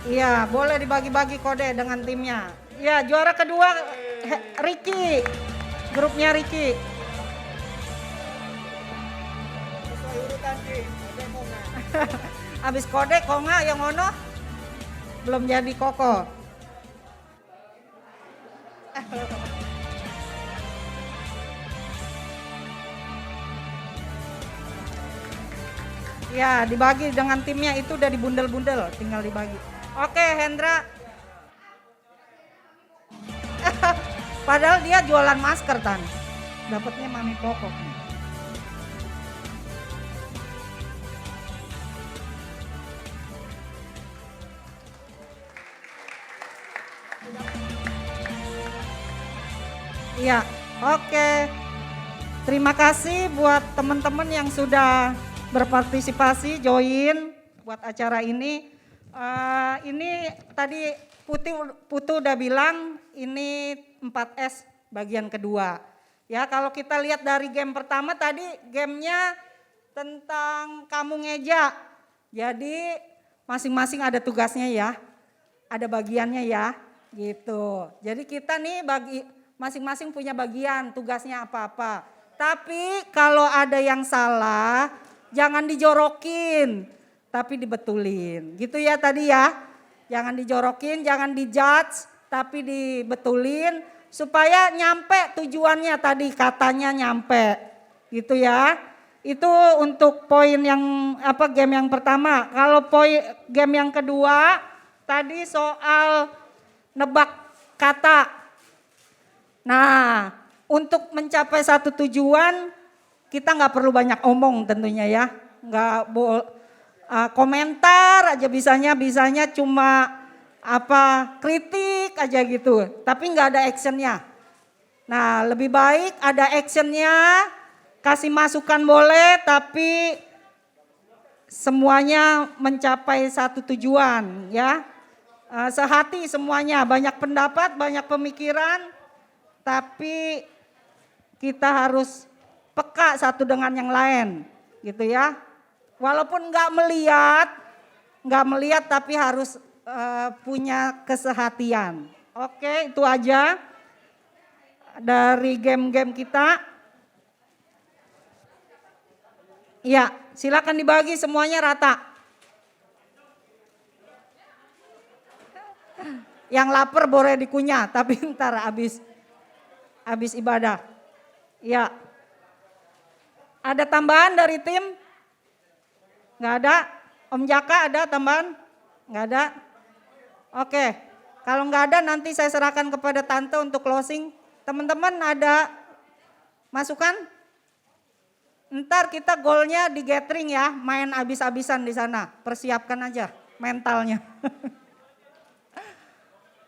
Iya, boleh dibagi-bagi kode dengan timnya. Ya, juara kedua Riki. Grupnya Riki. Sesuai urutan sih, kode konga. Habis kode konga yang ono belum jadi koko. Ya, dibagi dengan timnya itu udah dibundel-bundel, tinggal dibagi. Oke, Hendra. Padahal dia jualan masker, Tan. Dapatnya Mami Pokok. Iya, oke. Terima kasih buat teman-teman yang sudah berpartisipasi, join buat acara ini. Ini tadi Putu udah bilang ini 4S bagian kedua. Ya, kalau kita lihat dari game pertama tadi gamenya tentang kamu ngeja. Jadi masing-masing ada tugasnya ya, ada bagiannya ya, gitu. Jadi kita nih masing-masing punya bagian, tugasnya apa-apa. Tapi kalau ada yang salah, jangan dijorokin, tapi dibetulin. Gitu ya tadi ya. Jangan dijorokin, jangan dijudge, tapi dibetulin supaya nyampe tujuannya tadi, katanya nyampe. Gitu ya. Itu untuk poin yang game yang pertama. Kalau game yang kedua tadi soal nebak kata. Nah, untuk mencapai satu tujuan kita nggak perlu banyak omong tentunya ya. Komentar aja bisanya cuma kritik aja gitu. Tapi nggak ada actionnya. Nah, lebih baik ada actionnya, kasih masukan boleh, tapi semuanya mencapai satu tujuan ya. Sehati semuanya, banyak pendapat, banyak pemikiran, tapi kita harus peka satu dengan yang lain gitu ya. Walaupun nggak melihat tapi harus punya kesehatian. Oke, itu aja dari game-game kita. Ya, silakan dibagi semuanya rata. Yang lapar boleh dikunyah, tapi ntar habis ibadah. Ya. Ada tambahan dari tim? Nggak ada? Om Jaka ada tambahan? Nggak ada? Oke, kalau nggak ada nanti saya serahkan kepada Tante untuk closing. Teman-teman ada masukan? Ntar kita goalnya di gathering ya, main abis-abisan di sana. Persiapkan aja mentalnya.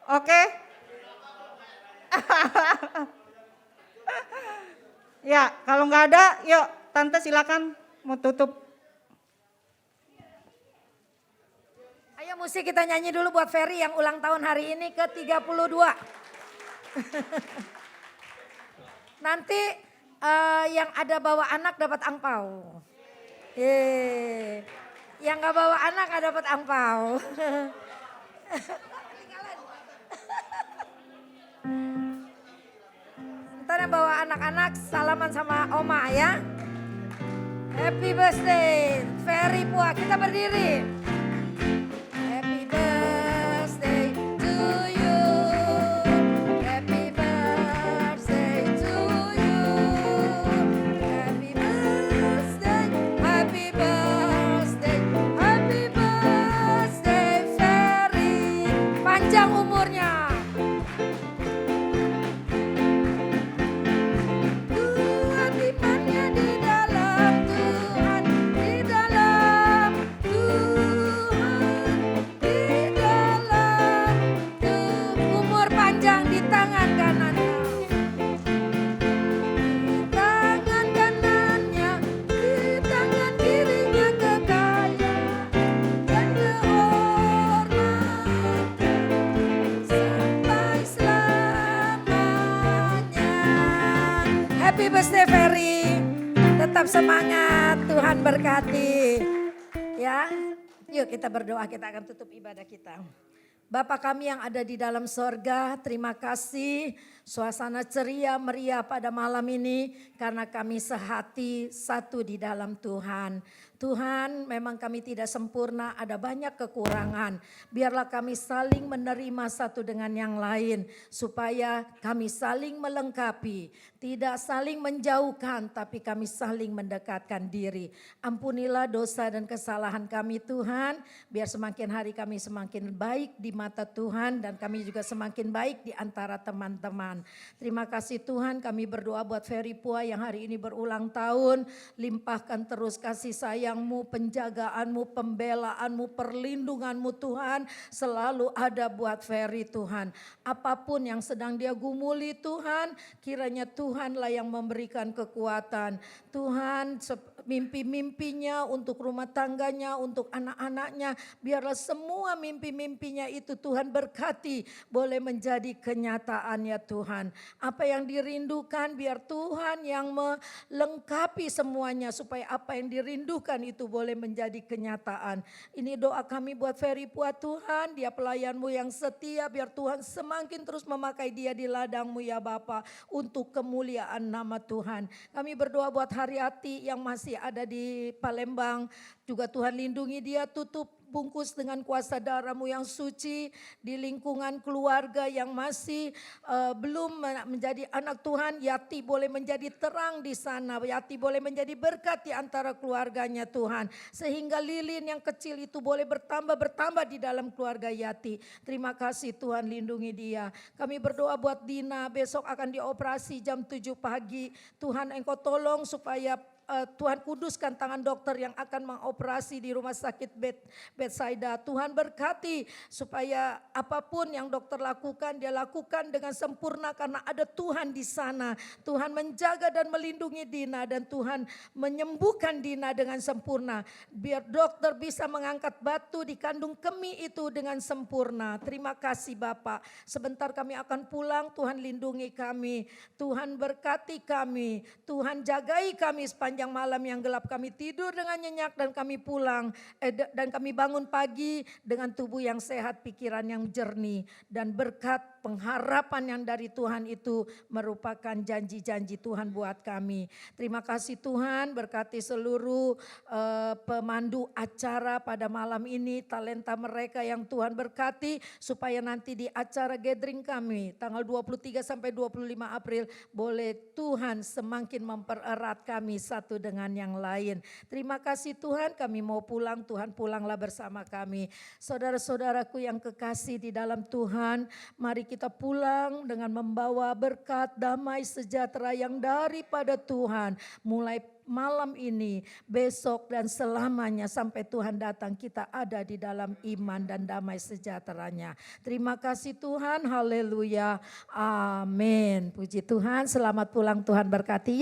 Oke? Ya, kalau nggak ada, yuk Tante silakan mau tutup. Ayo musik kita nyanyi dulu buat Ferry yang ulang tahun hari ini ke-32. Nanti yang ada bawa anak dapat angpau. Yang nggak bawa anak nggak dapat angpau. Ntar yang bawa anak-anak salaman sama oma ya. Happy birthday Ferry Pua, kita berdiri. Happy birthday to you. Happy birthday to you. Happy birthday, happy birthday, happy birthday Ferry. Panjang umurnya. Happy birthday Ferry, tetap semangat, Tuhan berkati. Ya, yuk kita berdoa, kita akan tutup ibadah kita. Bapa kami yang ada di dalam sorga, terima kasih suasana ceria meriah pada malam ini karena kami sehati satu di dalam Tuhan. Tuhan, memang kami tidak sempurna, ada banyak kekurangan. Biarlah kami saling menerima satu dengan yang lain supaya kami saling melengkapi, tidak saling menjauhkan tapi kami saling mendekatkan diri. Ampunilah dosa dan kesalahan kami Tuhan, biar semakin hari kami semakin baik di mata Tuhan dan kami juga semakin baik di antara teman-teman. Terima kasih Tuhan, kami berdoa buat Ferry Pua yang hari ini berulang tahun, limpahkan terus kasih sayang-Mu, penjagaanmu, pembelaanmu, perlindunganmu Tuhan selalu ada buat Ferry Tuhan. Apapun yang sedang dia gumuli Tuhan, kiranya Tuhanlah yang memberikan kekuatan. Tuhan mimpi-mimpinya untuk rumah tangganya, untuk anak-anaknya, biarlah semua mimpi-mimpinya itu Tuhan berkati boleh menjadi kenyataan ya Tuhan. Apa yang dirindukan biar Tuhan yang melengkapi semuanya supaya apa yang dirindukan itu boleh menjadi kenyataan. Ini doa kami buat Ferry Pua Tuhan, dia pelayanmu yang setia, biar Tuhan semakin terus memakai dia di ladang-Mu ya Bapa untuk kemuliaan nama Tuhan. Kami berdoa buat Haryati yang masih ada di Palembang, juga Tuhan lindungi dia, tutup bungkus dengan kuasa darah-Mu yang suci di lingkungan keluarga yang masih belum menjadi anak Tuhan. Yati boleh menjadi terang di sana, Yati boleh menjadi berkat di antara keluarganya Tuhan, sehingga lilin yang kecil itu boleh bertambah di dalam keluarga Yati. Terima kasih Tuhan, lindungi dia. Kami berdoa buat Dina, besok akan dioperasi jam 7 pagi. Tuhan Engkau tolong supaya Tuhan kuduskan tangan dokter yang akan mengoperasi di rumah sakit Bethsaida. Tuhan berkati supaya apapun yang dokter lakukan, dia lakukan dengan sempurna karena ada Tuhan di sana. Tuhan menjaga dan melindungi Dina dan Tuhan menyembuhkan Dina dengan sempurna. Biar dokter bisa mengangkat batu di kandung kemih itu dengan sempurna. Terima kasih Bapak. Sebentar kami akan pulang, Tuhan lindungi kami. Tuhan berkati kami. Tuhan jagai kami sepanjang malam yang gelap, kami tidur dengan nyenyak dan kami pulang dan kami bangun pagi dengan tubuh yang sehat, pikiran yang jernih dan berkat pengharapan yang dari Tuhan itu merupakan janji-janji Tuhan buat kami. Terima kasih Tuhan, berkati seluruh pemandu acara pada malam ini, talenta mereka yang Tuhan berkati supaya nanti di acara gathering kami tanggal 23 sampai 25 April boleh Tuhan semakin mempererat kami satu satu dengan yang lain. Terima kasih Tuhan, kami mau pulang, Tuhan pulanglah bersama kami. Saudara-saudaraku yang kekasih di dalam Tuhan, mari kita pulang dengan membawa berkat, damai, sejahtera yang daripada Tuhan. Mulai malam ini, besok dan selamanya sampai Tuhan datang, kita ada di dalam iman dan damai sejahteranya. Terima kasih Tuhan, haleluya, amin. Puji Tuhan, selamat pulang, Tuhan berkati.